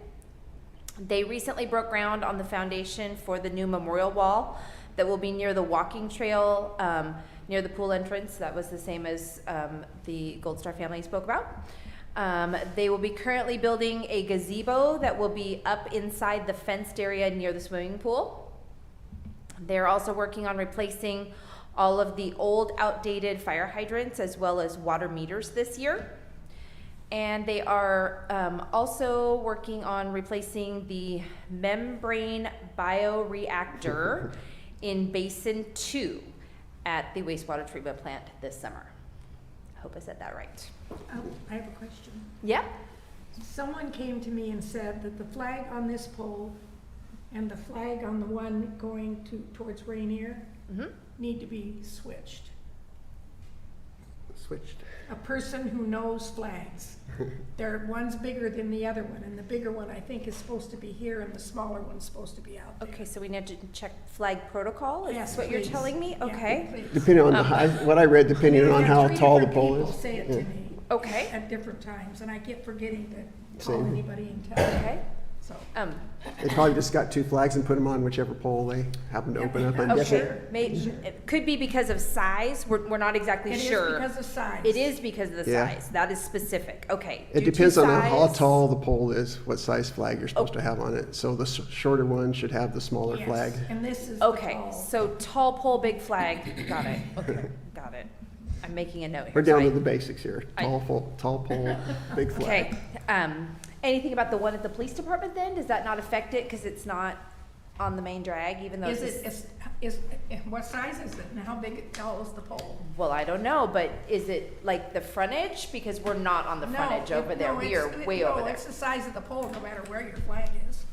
They recently broke ground on the foundation for the new memorial wall that will be near the walking trail near the pool entrance. That was the same as the Gold Star family spoke about. They will be currently building a gazebo that will be up inside the fenced area near the swimming pool. They're also working on replacing all of the old outdated fire hydrants as well as water meters this year. And they are also working on replacing the membrane bioreactor in Basin 2 at the wastewater treatment plant this summer. I hope I said that right. I have a question. Yeah? Someone came to me and said that the flag on this pole and the flag on the one going towards Rainier need to be switched. Switched. A person who knows flags. One's bigger than the other one, and the bigger one I think is supposed to be here, and the smaller one's supposed to be out there. Okay, so we need to check flag protocol? Is Yes, what you're please. telling me? Yeah, Okay. please. Depending on the height, what I read, depending on Yeah, how three tall the different pole people is. say it Yeah. to me Okay. at different times, and I keep forgetting to call Same. anybody and tell them. Okay. So, They probably just got 2 flags and put them on whichever pole they happen to open up, I'm guessing. Okay, it could be because of size. We're not exactly it is sure. because of size. It is because of the Yeah. size. That is specific. Okay. It due to depends on how size- tall the pole is, what size flag you're supposed to have on it. So the shorter one should have the smaller Yes, flag. and this is the Okay, tall. so tall pole, big flag. Got it. Okay, got it. I'm making a note here. We're down so to I- the basics here. Tall pole, big flag. Okay. Anything about the one at the police department then? Does that not affect it because it's not on the main drag, even though Is it's it, what size is it and how tall is the pole? well, I don't know, but is it like the frontage? Because we're not on the frontage over there. We are way over there. It's the size of the pole, no matter where your flag is.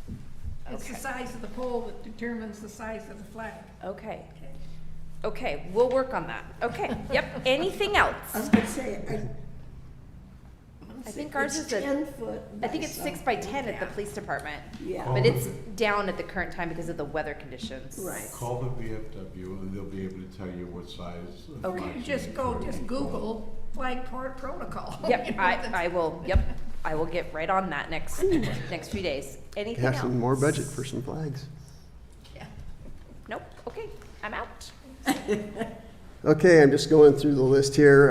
It's the Okay. size of the pole that determines the size of the flag. Okay. Okay, we'll work on that. Okay, yep. Anything else? I was gonna say, I think ours it's is a- 10 foot. I think it's by 6 by 10 something. at the police department. Yeah. But it's down at the current time because of the weather conditions. Right. Call the VFW and they'll be able to tell you what size. of Okay. flag You you just need go, for just any Google pole. flag protocol. Yep, You know, I will, yep, I will get right on that next few days. Anything Have else? some more budget for some flags. Yeah. Nope, okay, I'm out. Okay, I'm just going through the list here.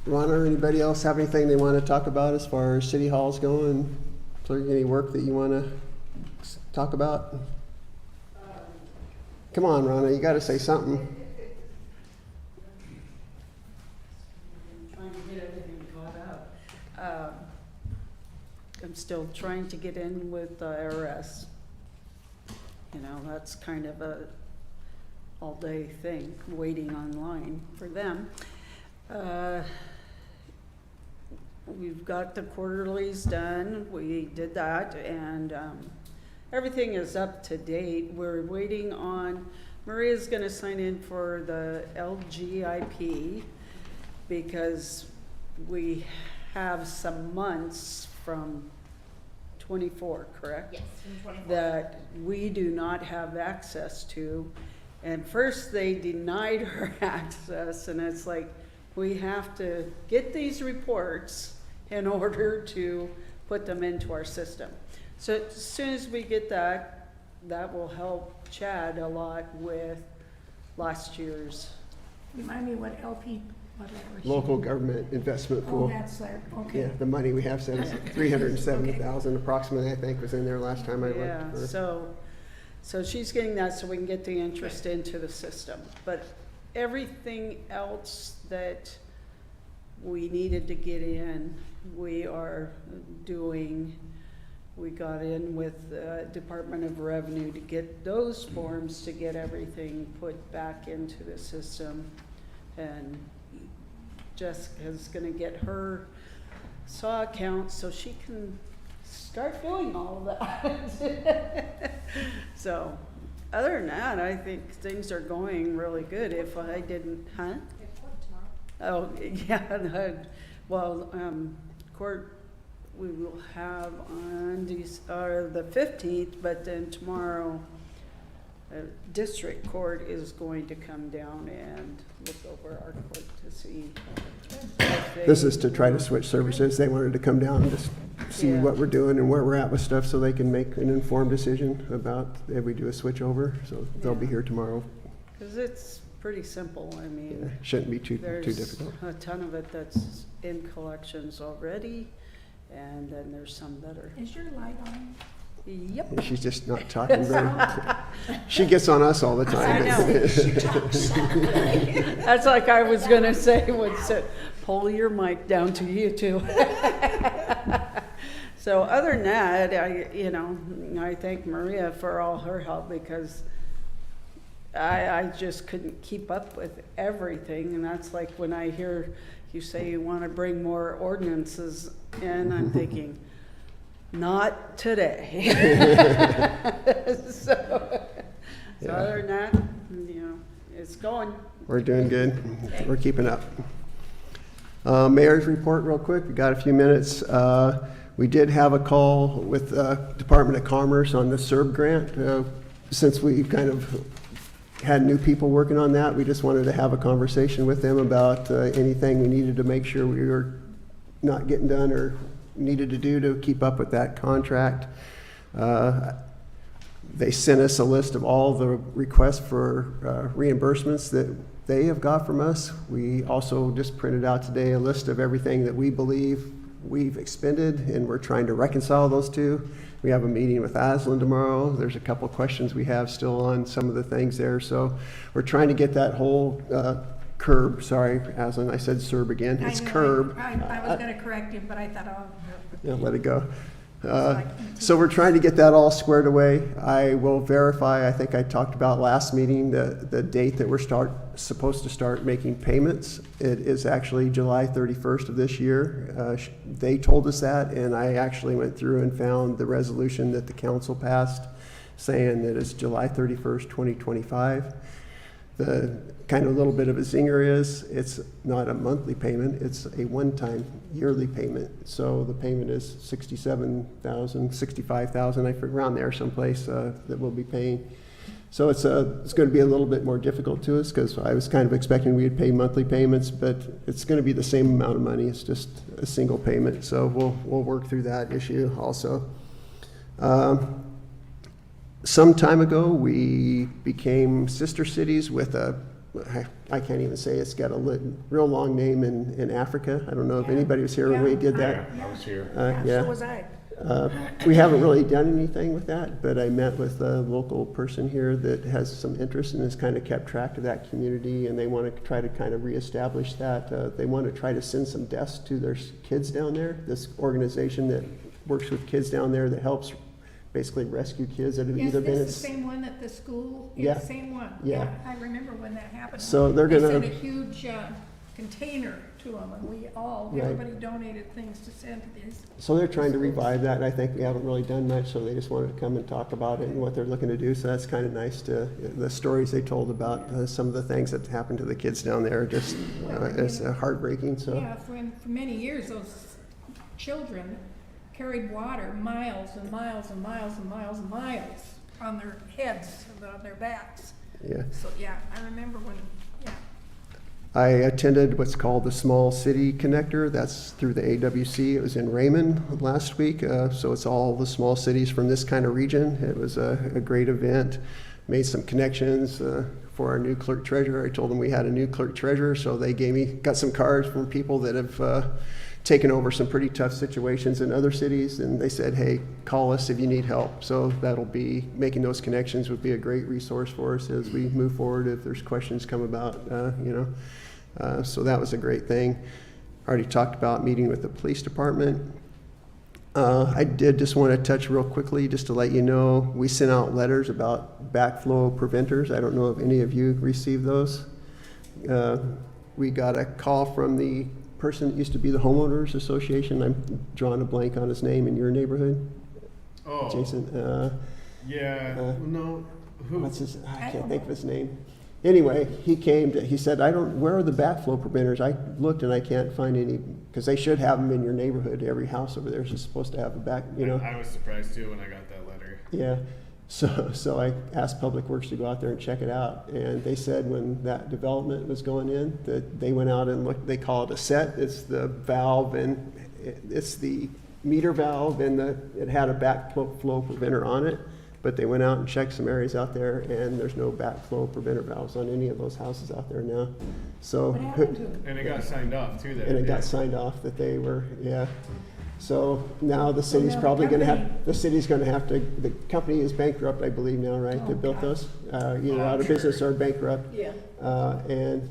Ronna, or anybody else have anything they want to talk about as far as City Hall's going? Is there any work that you want to talk about? Come on, Ronna, you got to say something. Trying to get everything caught up. I'm still trying to get in with the IRS. You know, that's kind of a all-day thing, waiting online for them. We've got the quarterlies done, we did that, and everything is up to date. We're waiting on, Maria's gonna sign in for the LGIP because we have some months from 24, correct? Yes, from 24. That we do not have access to. And first they denied her access, and it's like, we have to get these reports in order to put them into our system. So as soon as we get that, that will help Chad a lot with last year's. Remind me what LP, whatever. Local government investment Oh, pool. that's there, okay. Yeah, the money we have set is 370,000 approximately, I think, was in there last time I Yeah, looked. so she's getting that so we can get the interest into the system. But everything else that we needed to get in, we are doing. We got in with the Department of Revenue to get those forms to get everything put back into the system. And Jessica's gonna get her SAW account so she can start doing all of that. So, other than that, I think things are going really good. If I didn't, huh? Oh, yeah, well, court, we will have on the 15th, but then tomorrow, district court is going to come down and look over our court to see. if they- This is to try to switch services. They wanted to come down and just see Yeah. what we're doing and where we're at with stuff so they can make an informed decision about if we do a switch over. So they'll be Yeah. here tomorrow. Cause it's pretty simple, I Yeah, mean, shouldn't be too there's difficult. a ton of it that's in collections already, and then there's some that are, Is your light on? yep. She's just not talking very. She gets on us all the time. I know. That's like I was gonna say, pull your mic down to you too. So other than that, I thank Maria for all her help because I just couldn't keep up with everything. And that's like when I hear you say you want to bring more ordinances in, I'm thinking, not today. So Yeah. other than that, it's going. We're doing good. We're keeping up. Mayor's report real quick. We got a few minutes. We did have a call with Department of Commerce on the SERB grant. Since we kind of had new people working on that, we just wanted to have a conversation with them about anything we needed to make sure we were not getting done or needed to do to keep up with that contract. They sent us a list of all the requests for reimbursements that they have got from us. We also just printed out today a list of everything that we believe we've expended, and we're trying to reconcile those two. We have a meeting with Aslan tomorrow. There's a couple of questions we have still on some of the things there. So we're trying to get that whole curb, sorry, Aslan, I said CERB again. It's I know, curb. I was gonna correct him, but I thought, oh. Yeah, let it go. So we're trying to get that all squared away. I will verify, I think I talked about last meeting, the date that we're supposed to start making payments. It is actually July 31st of this year. They told us that, and I actually went through and found the resolution that the council passed saying that it's July 31st, 2025. The kind of little bit of a zinger is it's not a monthly payment, it's a one-time yearly payment. So the payment is $67,000, $65,000, I forget, around there someplace that we'll be paying. So it's going to be a little bit more difficult to us because I was kind of expecting we'd pay monthly payments, but it's going to be the same amount of money. It's just a single payment. So we'll work through that issue also. Some time ago, we became sister cities with I can't even say, it's got a real long name in Africa. I don't know if anybody was here when we did that. I was here. So was I. We haven't really done anything with that, but I met with a local person here that has some interest and has kind of kept track of that community, and they want to try to kind of reestablish that. They want to try to send some desks to their kids down there. This organization that works with kids down there that helps basically rescue kids that have Is either been this the same one at the school? Yeah. The same one? Yeah. I remember when that happened. So they're They gonna- sent a huge container to them, and Right. everybody donated things to send to these. So they're trying to revive that, and I think we haven't really done much, so they just wanted to come and talk about it and what they're looking to do. So that's kind of nice to, the stories they told about some of the things that happened to the kids down there, just, it's heartbreaking, so. Yeah, for many years, those children carried water miles and miles and miles and miles and miles on their heads, on their backs. Yeah. So, yeah, I remember when, yeah. I attended what's called the Small City Connector. That's through the AWC. It was in Raymond last week. So it's all the small cities from this kind of region. It was a great event. Made some connections for our new clerk treasurer. I told them we had a new clerk treasurer, so they got some cards from people that have taken over some pretty tough situations in other cities, and they said, hey, call us if you need help. So that'll be, making those connections would be a great resource for us as we move forward if there's questions come about, so that was a great thing. Already talked about meeting with the police department. I did just want to touch real quickly, just to let you know, we sent out letters about backflow preventers. I don't know if any of you received those. We got a call from the person that used to be the homeowners association. I'm drawing a blank on his name in your neighborhood. Oh. Jason. Yeah. No. Who? What's his? I can't think of his name. Anyway, he said, where are the backflow preventers? I looked and I can't find any, because they should have them in your neighborhood. Every house over there is supposed to have a back, I was surprised too when I got that letter. Yeah. So I asked Public Works to go out there and check it out, and they said when that development was going in, that they went out and looked, they call it a set, it's the valve, and it's the meter valve, and it had a backflow preventer on it, but they went out and checked some areas out there, and there's no backflow preventer valves on any of those houses out there now. So. What happened to them? And it got signed off too. And it got signed off that they were, yeah. So now the city's now the probably gonna have, company- the city's gonna have to, the company is bankrupt, I believe now, right? Oh, That built God. those, either out of business or bankrupt. Yeah. And,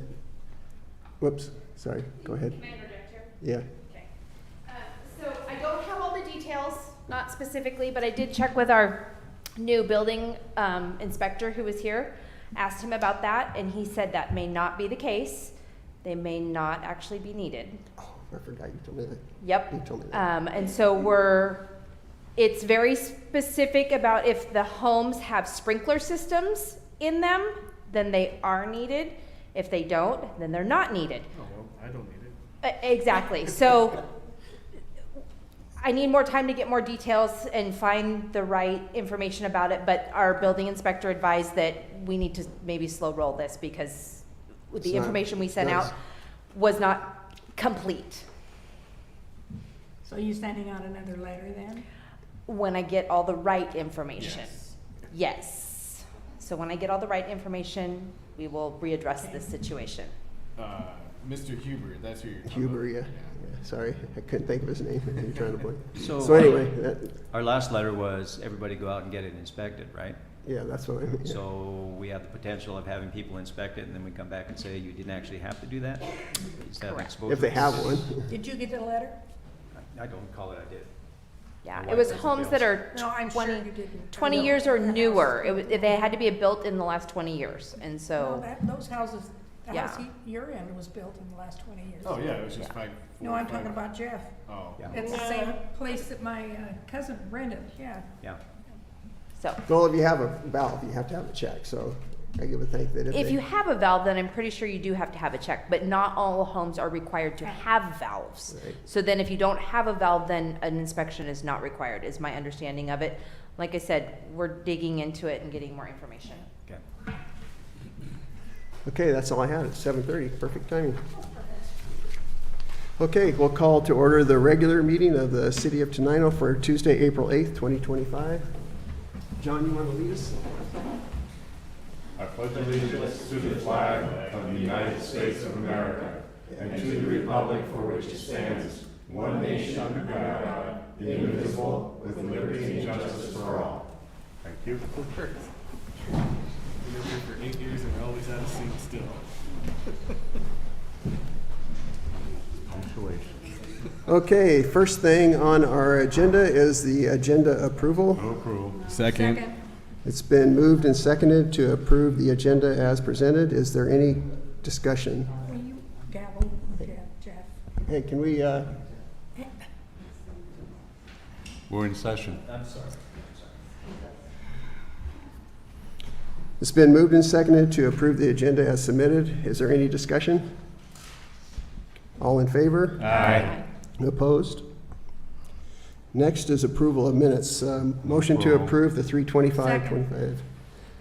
whoops, sorry, go ahead. Can I interject here? Yeah, Okay. So I don't have all the details, not specifically, but I did check with our new building inspector who was here, asked him about that, and he said that may not be the case. They may not actually be needed. oh, I forgot you told me that. Yep. You told me that. And so it's very specific about if the homes have sprinkler systems in them, then they are needed. If they don't, then they're not needed. Oh, well, I don't need it. Exactly. So I need more time to get more details and find the right information about it, but our building inspector advised that we need to maybe slow roll this because the information we sent out was not complete. So you sending out another letter then? when I get all the right information. Yes. Yes. So when I get all the right information, we will readdress this situation. Mr. Huber, that's who you're talking Huber, about. yeah. Sorry, I couldn't think of his name. You're trying to point. So- So anyway, that, Our last letter was everybody go out and get it inspected, right? yeah, that's what I mean. Yeah. So we have the potential of having people inspect it, and then we come back and say, you didn't actually have to do that? You just have Correct. exposure. If they have one. Did you get the letter? I don't call it I did. Yeah, My it was wife pays the homes that bills. are No, I'm sure 20, you didn't. 20 No, years or the house- newer. They had to be built in the last 20 years, and No, so, those houses, the house Yeah. your end was built in the last 20 years. Oh, yeah, it was just Yeah. No, I'm talking about Jeff. Oh. Yeah. It's the same place that my cousin rented, yeah. Yeah. so. Well, if you have a valve, you have to have a check, so I give a think that If they- you have a valve, then I'm pretty sure you do have to have a check, but not all homes are required to have valves. Right. So then if you don't have a valve, then an inspection is not required, is my understanding of it. Like I said, we're digging into it and getting more information. Okay. Okay, that's all I had. It's 7:30, perfect timing. Okay, we'll call to order the regular meeting of the City of Tenino for Tuesday, April 8th, 2025. John, you want to lead us? I pledge allegiance to the flag of the United States of America and to the republic for which it stands, one nation under God, indivisible, with liberty and justice for all. Thank you. We've been here for 8 years and we're always out of sync still. Punctuation. Okay, first thing on our agenda is the agenda approval. No approval. Second. It's been moved and seconded to approve the agenda as presented. Is there any discussion? Will you gavel, Jeff? Hey, can we, We're in session. it's been moved and seconded to approve the agenda as submitted. Is there any discussion? All in favor? Aye. Opposed? Next is approval of minutes. Motion to approve the 3:25:25.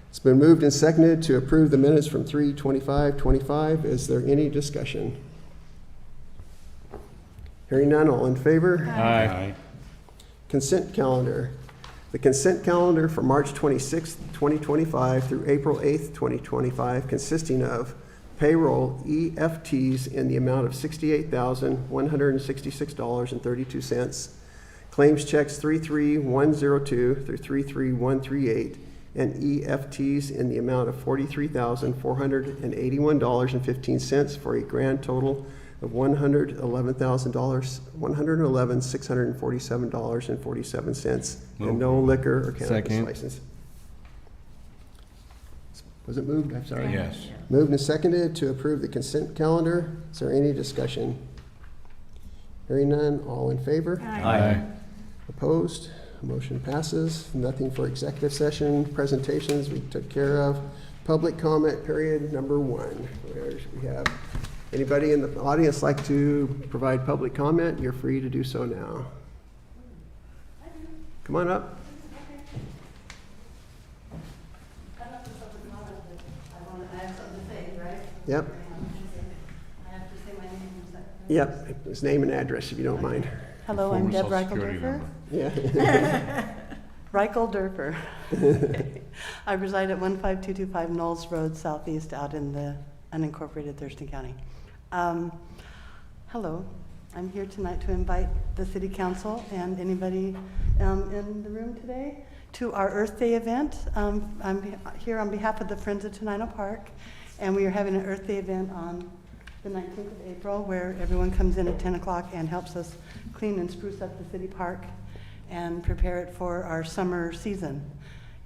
It's been moved and seconded to approve the minutes from 3:25:25. Is there any discussion? Hearing none, all in favor? Aye. Consent calendar. The consent calendar for March 26th, 2025 through April 8th, 2025, consisting of payroll EFTs in the amount of $68,166.32, claims checks 33102 through 33138, and EFTs in the amount of $43,481.15 for a grand total of $111,647.47, and no liquor or cannabis Second. license. Was it moved? I'm sorry. Yes. Moved and seconded to approve the consent calendar. Is there any discussion? Hearing none, all in favor? Aye. Opposed? Motion passes. Nothing for executive session. Presentations we took care of. Public comment period number 1. We have anybody in the audience like to provide public comment? You're free to do so now. Come on up. Yep. Yep, his name and address if you don't mind. Hello, I'm Deb Former Social Security Reichelderfer. number. Yeah. Reichelderfer. I reside at 15225 Knowles Road Southeast out in the unincorporated Thurston County. Hello, I'm here tonight to invite the City Council and anybody in the room today to our Earth Day event. I'm here on behalf of the Friends of Tenino Park, and we are having an Earth Day event on the 19th of April, where everyone comes in at 10 o'clock and helps us clean and spruce up the city park and prepare it for our summer season.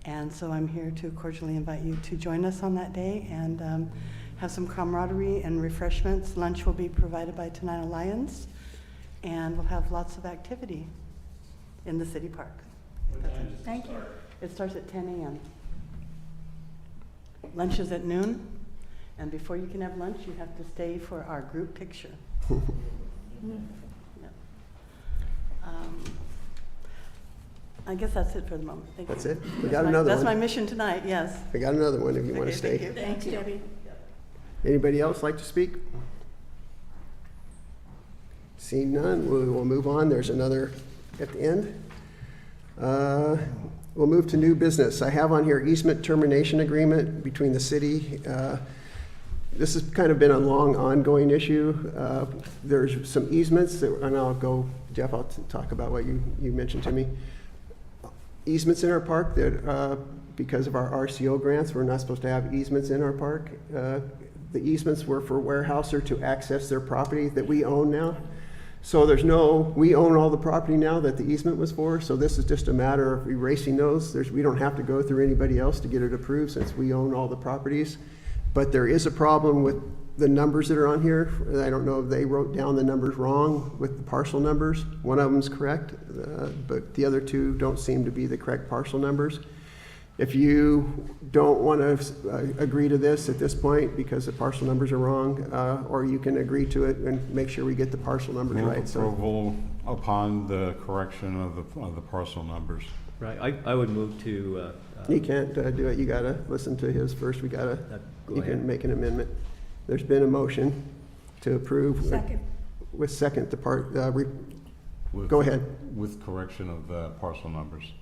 And so I'm here to cordially invite you to join us on that day and have some camaraderie and refreshments. Lunch will be provided by Tenino Lions, and we'll have lots of activity in the city park. Thank you. It starts at 10 a.m. Lunch is at noon, and before you can have lunch, you have to stay for our group picture. Yep. I guess that's it for the moment. Thank you. That's it? We got another That's my one. mission tonight, yes. We got another one if you want to Okay, stay. thank you. Thanks, Debbie. Anybody else like to speak? Seeing none, we will move on. There's another at the end. We'll move to new business. I have on here easement termination agreement between the city. This has kind of been a long ongoing issue. There's some easements that, and I'll go, Jeff, I'll talk about what you mentioned to me. Easements in our park that, because of our RCO grants, we're not supposed to have easements in our park. The easements were for Warehouser to access their property that we own now. So we own all the property now that the easement was for, so this is just a matter of erasing those. We don't have to go through anybody else to get it approved since we own all the properties. But there is a problem with the numbers that are on here. I don't know if they wrote down the numbers wrong with the parcel numbers. One of them's correct, but the other two don't seem to be the correct parcel numbers. If you don't want to agree to this at this point because the parcel numbers are wrong, or you can agree to it and make sure we get the parcel numbers Move right. So, approval upon the correction of the parcel numbers. Right, I would move to. you can't do it. You got to listen to his first. Go You ahead. can make an amendment. There's been a motion to approve. Second. With second to part, With- go ahead. With correction of the parcel numbers.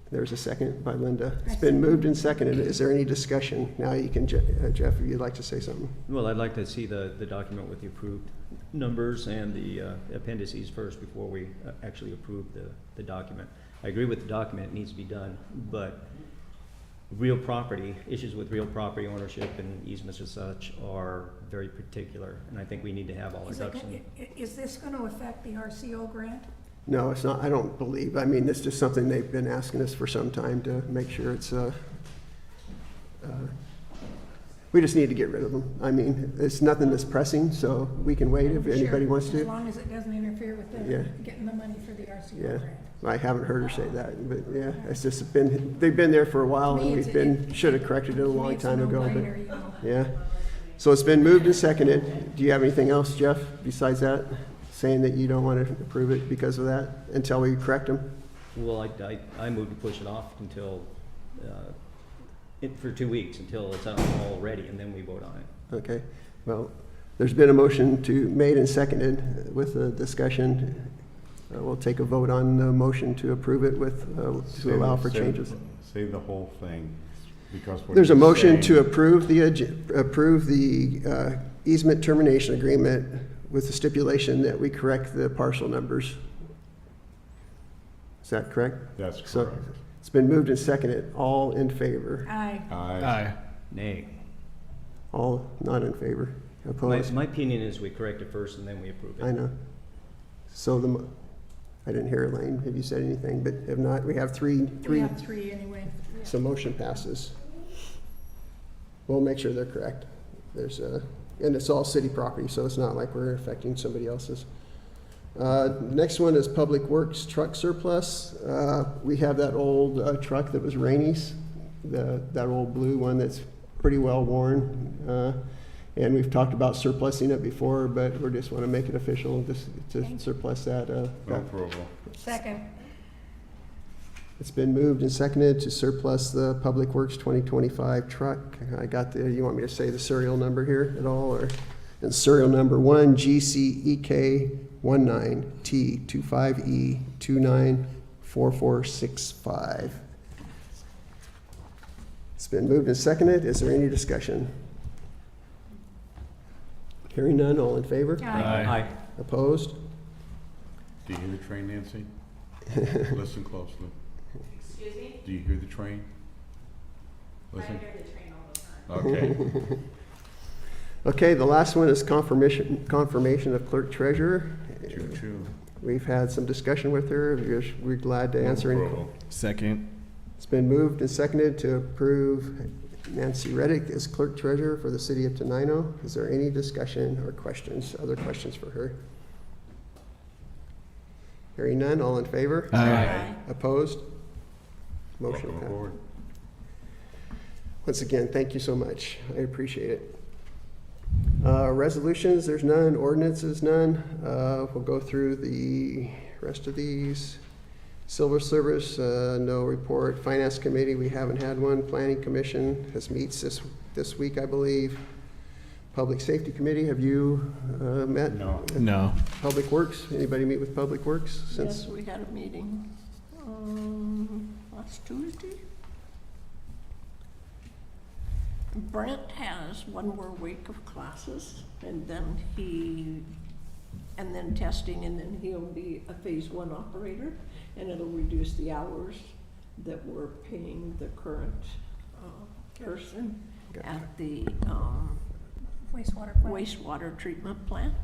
There's a second by Linda. It's been moved and seconded. Is there any discussion? Now you can, Jeff, if you'd like to say something. Well, I'd like to see the document with the approved numbers and the appendices first before we actually approve the document. I agree with the document, it needs to be done, but real property, issues with real property ownership and easements and such are very particular, and I think we need to have all our ducks in. Is this going to affect the RCO grant? No, it's not. I don't believe. I mean, it's just something they've been asking us for some time to make sure it's, we just need to get rid of them. I mean, it's nothing that's pressing, so we can wait if anybody wants As to. long as it doesn't interfere with Yeah. getting the money for the RCO Yeah. grant. I haven't heard her say that, but yeah, it's just been, they've been there for a while To me, and should have corrected it a To me, long it's a time ago, but no-brainer, you know. yeah. So it's been moved and seconded. Do you have anything else, Jeff, besides that? Saying that you don't want to approve it because of that until we correct them? Well, I move to push it off until, for 2 weeks, until it's all ready, and then we vote on it. Okay, well, there's been a motion made and seconded with the discussion. We'll take a vote on the motion to approve it with, to allow for changes. Say the whole thing, because what There's a you're motion to saying- approve the easement termination agreement with the stipulation that we correct the parcel numbers. Is that correct? That's So correct. it's been moved and seconded. All in favor? Aye. Aye. Nay. All not in favor? Opposed? My opinion is we correct it first and then we approve it. I know. So I didn't hear Elaine. Have you said anything? But if not, we have We three. have three anyway. So motion passes. We'll make sure they're correct. And it's all city property, so it's not like we're affecting somebody else's. Next one is Public Works truck surplus. We have that old truck that was Rainey's, that old blue one that's pretty well worn. And we've talked about surplusing it before, but we just want to make it official to surplus that. No approval. Second. It's been moved and seconded to surplus the Public Works 2025 truck. You want me to say the serial number here at all, or? And serial number 1 GCEK19T25E294465. It's been moved and seconded. Is there any discussion? Hearing none, all in favor? Aye. Opposed? Do you hear the train, Nancy? Listen closely. Excuse me? Do you hear the train? Listen. the train all the time. Okay. Okay, the last one is confirmation of clerk treasurer. Choo-choo. We've had some discussion with her. We're glad to answer any. Approval. Second. It's been moved and seconded to approve Nancy Reddick as clerk treasurer for the city of Tenino. Is there any discussion or questions, other questions for her? Hearing none, all in favor? Aye. Opposed? Motion Welcome passed. aboard. Once again, thank you so much. I appreciate it. Resolutions, there's none. Ordinances, none. We'll go through the rest of these. Civil Service, no report. Finance Committee, we haven't had one. Planning Commission meets this week, I believe. Public Safety Committee, have you met? No. No. Public Works, anybody meet with Public Works since? Yes, we had a meeting. Last Tuesday. Brent has one more week of classes, and then testing, and then he'll be a phase 1 operator, and it'll reduce the hours that we're paying the current person at the wastewater treatment plant.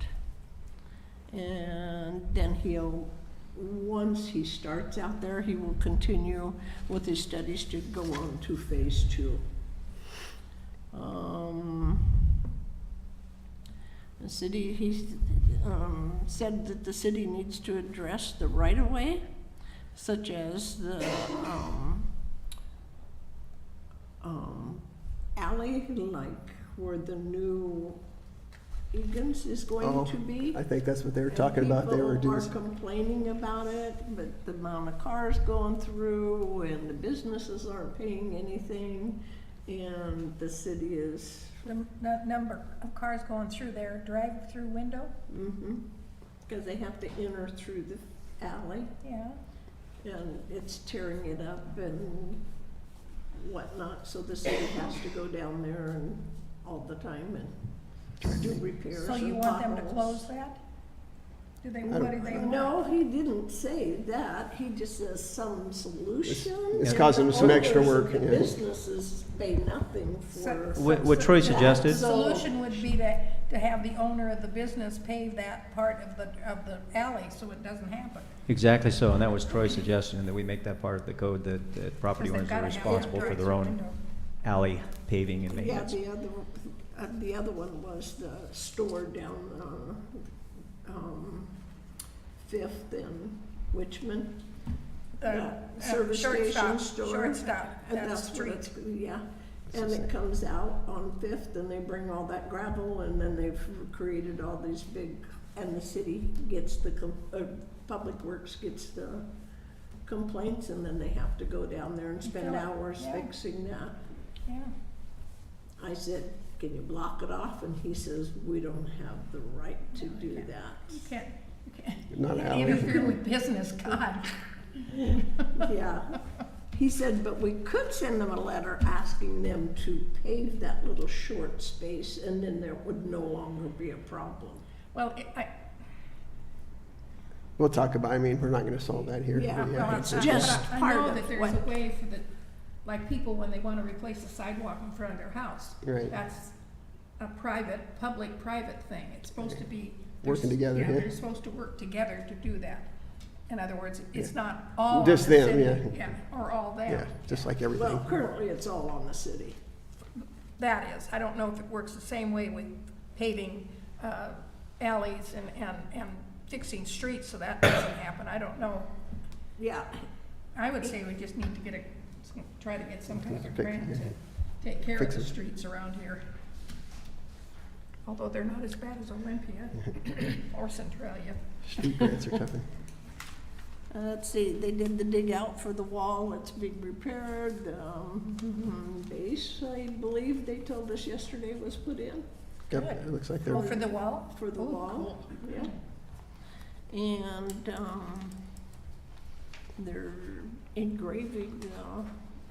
And then once he starts out there, he will continue with his studies to go on to phase 2. The city, he said that the city needs to address the right-of-way, such as the alley, like where the new Egan's is going to be. I think that's what they were talking about. They were doing. People are complaining about it, but the amount of cars going through and the businesses aren't paying anything, and the city is. The number of cars going through their drive-through window? Because they have to enter through the alley, Yeah. and it's tearing it up and whatnot, so the city has to go down there and all the time and do repairs. So you and want them to potholes. close that? What do they want? No, he didn't say that. He just says some solution. It's and causing the some extra owners work, of the yeah. businesses pay nothing for. What Troy suggested, The solution would be to have the owner of the business pave that part of the alley so it doesn't happen. exactly so, and that was Troy's suggestion, that we make that part of the code, that property 'Cause owners they've are gotta have responsible that for their drive-through own window. alley paving and Yeah, maintenance. the other one was the store down, Fifth and Richmond. The Service station store. shortstop, And that that's what street. it's, yeah. And it comes out on Fifth, and they bring all that gravel, and then they've created all these big, and the city gets Public Works gets the complaints, and then they have to go down there and spend Fill it, hours yeah. fixing that. Yeah. I said, can you block it off? And he says, we don't have the right to do that. You can't Not alley. interfere with business, God. Yeah. He said, but we could send them a letter asking them to pave that little short space, and then there would no longer be a problem. Well, We'll talk about, I mean, we're not gonna solve that here. Yeah, but well, it's it's just I part know of that there's what- a way for like people when they wanna replace the sidewalk in front of their house. Right. That's a public-private thing. It's supposed to be. Working together, yeah. They're supposed to work together to do that. In other words, it's not all on the Just city. them, yeah. Or all them. Yeah, just like everything. Well, currently it's all on the city. That is, I don't know if it works the same way with paving alleys and fixing streets, so that doesn't happen. I don't know. Yeah, I would say we just need to try to get some kind of a Fix it, grant to yeah. take care of Fix the it. streets around here. Although they're not as bad as Olympia or Centralia. Street grants are tough. let's see, they did the dig out for the wall, it's being repaired. Base, I believe they told us yesterday, was put in Yep, it looks like they're. Oh, for the wall? for the Oh, wall. Yeah. And, they're engraving,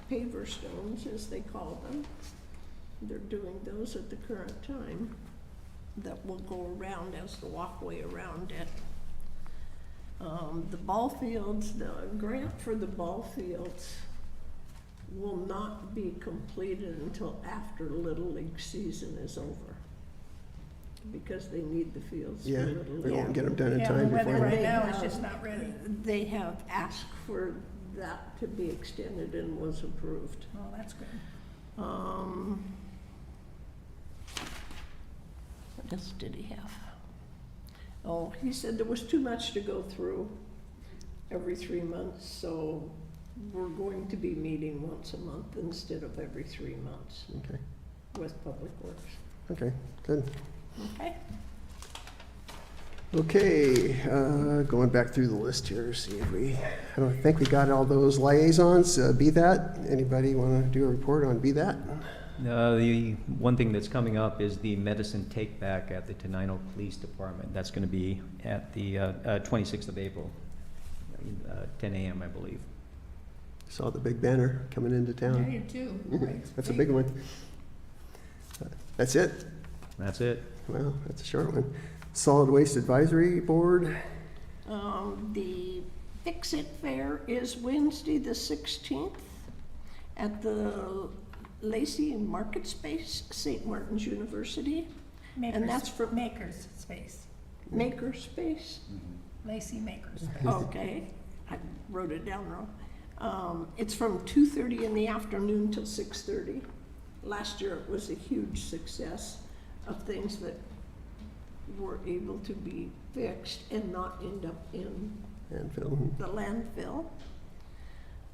paver stones, as they call them. They're doing those at the current time that will go around as the walkway around it. The ball fields, the grant for the ball fields will not be completed until after Little League season is over. Because they need the fields for Yeah, Little League. we won't get them done in Yeah, time the weather before. right They now is have- just not ready. They have asked for that to be extended and was approved. Oh, that's good. What else did he have? Oh, he said there was too much to go through every 3 months, so we're going to be meeting once a month instead of every 3 months Okay, with Public Works. okay, good. Okay? Okay, going back through the list here, see if I don't think we got all those liaisons. BThat, anybody want to do a report on BThat? The one thing that's coming up is the medicine take back at the Tenino Police Department. That's going to be at the 26th of April, 10 a.m. I believe. Saw the big banner coming into I town. do too. That's a big one. That's it? That's it. Well, that's a short one. Solid Waste Advisory Board, The Fix-It Fair is Wednesday, the 16th, at the Lacey Market Space, St. Martin's University. And that's for Maker's Space, Maker Space. Lacey Maker's Space. Okay, I wrote it down wrong. It's from 2:30 in the afternoon till 6:30. Last year it was a huge success of things that were able to be fixed and not end up in landfill. the landfill.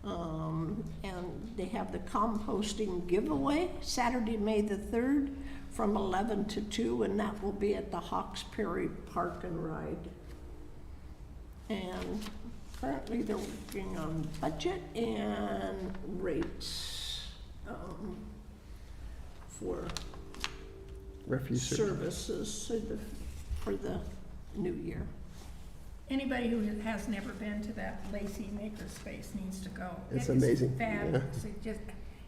And they have the composting giveaway Saturday, May the 3rd from 11 to 2, and that will be at the Hawkesbury Park and Ride. And currently they're working on budget and rates for Refuse services for the new year. Anybody who has never been to that Lacey Maker Space needs to go. It's It is amazing, fabulous.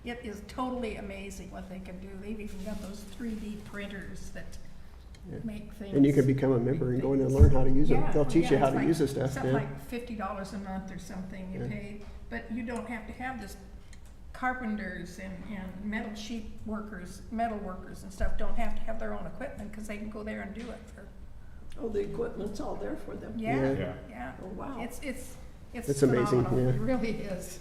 It is totally amazing what they can do. They've even got those 3D printers that Yeah. make things. And you can become a member and go in and learn how to use it. Yeah, They'll teach you yeah, how it's to like use this stuff. Something Yeah. like $50 a month or something you Yeah. pay, but you don't have to have this. Carpenters and metal sheet workers, metal workers and stuff don't have to have their own equipment because they can go there and do it for. Oh, the equipment's all there for them. Yeah, Yeah. yeah. Oh, wow. It's amazing, phenomenal. yeah. It really is.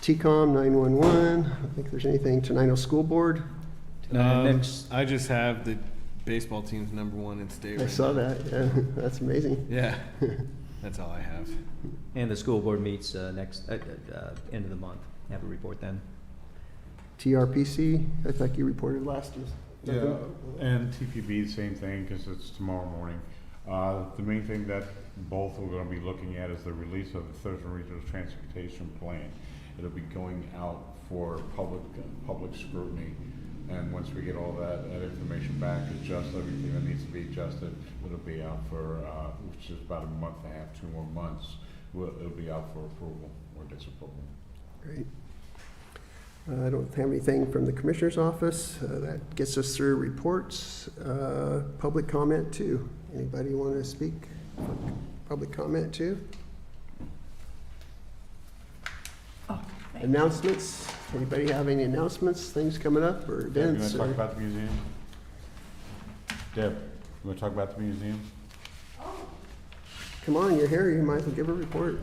TCOM 911. I don't think there's anything. Tenino School Board. Next, I just have the baseball team's #1 in state. I right saw now. that. Yeah, that's amazing. Yeah, that's all I have. and the school board meets next end of the month. Have a report then. TRPC. I think you reported last. Yeah, and TPB, same thing, because it's tomorrow morning. The main thing that both are gonna be looking at is the release of the Thurston Regional Transportation Plan. It'll be going out for public scrutiny, and once we get all that information back, adjust everything that needs to be adjusted, it'll be out for, which is about a month and a half, 2 more months, it'll be out for approval or disapproval. Great. I don't have anything from the Commissioner's Office. That gets us through reports. Public comment too. Anybody want to speak? Public comment too? Oh, thank you. Announcements? Anybody have any announcements, things coming up or Deb, you wanna events? talk or- about the museum? Deb, you wanna talk about the museum? Come on, you're here, you might as well give a report.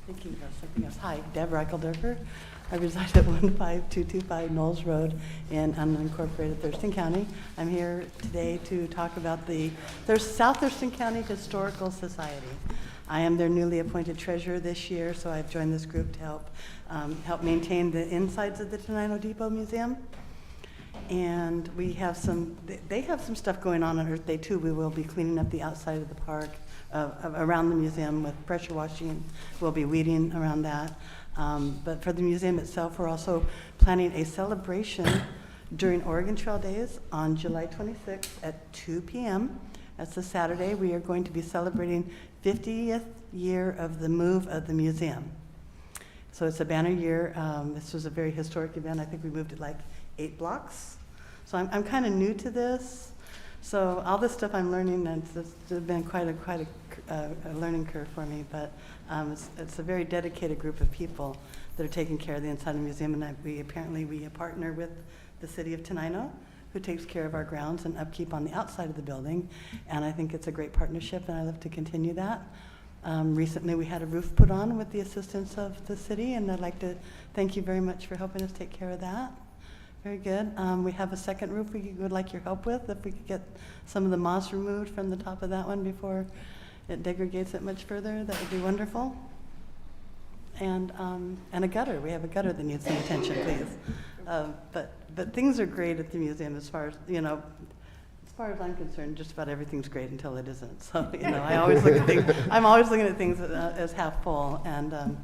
Thinking about something else. Hi, Deb Reichelderfer. I reside at 15225 Knowles Road in unincorporated Thurston County. I'm here today to talk about the South Thurston County Historical Society. I am their newly appointed treasurer this year, so I've joined this group to help maintain the insides of the Tenino Depot Museum. And we have they have some stuff going on Earth Day too. We will be cleaning up the outside of the park, around the museum with pressure washing. We'll be weeding around that. But for the museum itself, we're also planning a celebration during Oregon Trail Days on July 26th at 2 p.m. That's a Saturday. We are going to be celebrating 50th year of the move of the museum. So it's a banner year. This was a very historic event. I think we moved it like 8 blocks. So I'm kind of new to this. So all this stuff I'm learning, and it's been quite a learning curve for me, but it's a very dedicated group of people that are taking care of the inside of the museum, and we partner with the city of Tenino, who takes care of our grounds and upkeep on the outside of the building, and I think it's a great partnership, and I love to continue that. Recently, we had a roof put on with the assistance of the city, and I'd like to thank you very much for helping us take care of that. Very good. We have a second roof we would like your help with. If we could get some of the moss removed from the top of that one before it degrades it much further, that would be wonderful. And a gutter. We have a gutter that needs some attention, please. But things are great at the museum as far as, as far as I'm concerned, just about everything's great until it isn't. So, I'm always looking at things as half full. And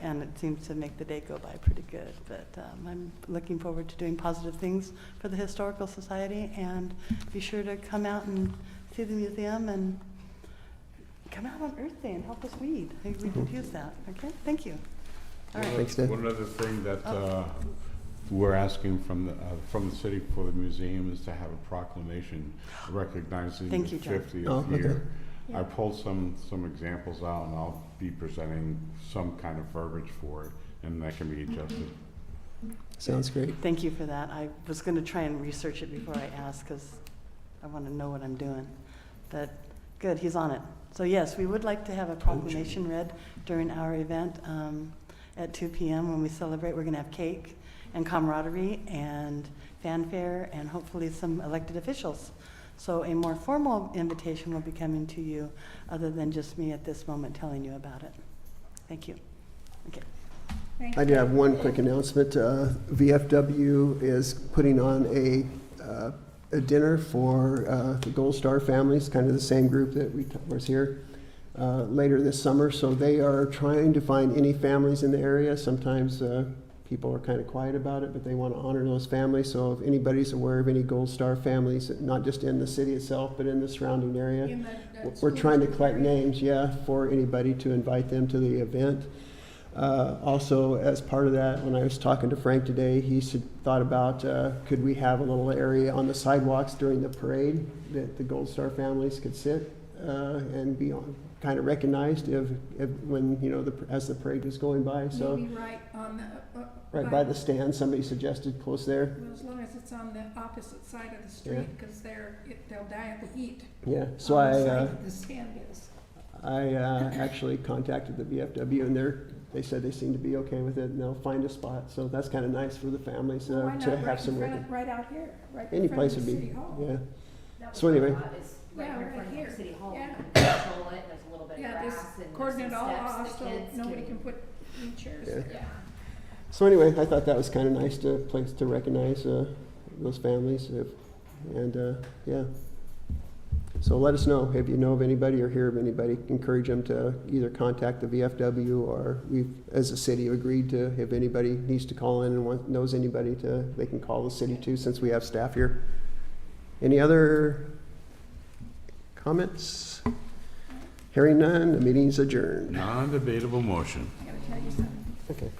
and it seems to make the day go by pretty good. But I'm looking forward to doing positive things for the Historical Society, and be sure to come out and see the museum and come out on Earth Day and help us weed. We could use that. Okay, thank you. All right. Thanks, Dave. One other thing that we're asking from the city for the museum is to have a proclamation recognizing Thank the you, John. 50th Oh, okay. year. I pulled some examples out, and I'll be presenting some kind of verbiage for it, and that can be adjusted. Sounds great. Thank you for that. I was going to try and research it before I asked because I want to know what I'm doing. But good, he's on it. So yes, we would like to have a proclamation read during our event at 2 p.m. when we celebrate. We're going to have cake and camaraderie and fanfare and hopefully some elected officials. So a more formal invitation will be coming to you other than just me at this moment telling you about it. Thank you. Okay. I do have one quick announcement. VFW is putting on a dinner for the Gold Star families, kind of the same group that was here later this summer. So they are trying to find any families in the area. Sometimes people are kind of quiet about it, but they want to honor those families. So if anybody's aware of any Gold Star families, not just in the city itself, but in the surrounding area, we're trying to collect names, for anybody to invite them to the event. Also, as part of that, when I was talking to Frank today, he thought about could we have a little area on the sidewalks during the parade that the Gold Star families could sit and be kind of recognized if when as the parade was going by. So Maybe right on the right by the stand, somebody suggested close there. Well, as long as it's on the opposite side of the street, because they'll die of the heat. Yeah. So on the side that the stand is. I actually contacted the VFW, and they said they seem to be okay with it, and they'll find a spot. So that's kind of nice for the families Well, why to not have some right out here, right any in front place of would the be, city hall. yeah. So anyway, Right here. City Hall. Yeah. You can control it, there's a little bit of Yeah, grass just and cordon there's it some all steps off the so kids nobody can put any chairs Yeah. there. Yeah. so anyway, I thought that was kind of nice to recognize those families, yeah. So let us know if you know of anybody or hear of anybody. Encourage them to either contact the VFW, or we've, as a city, agreed to if anybody needs to call in and knows anybody, they can call the city too, since we have staff here. Any other comments? Hearing none, the meeting's adjourned. Non-debatable motion. I gotta tell you something. Okay.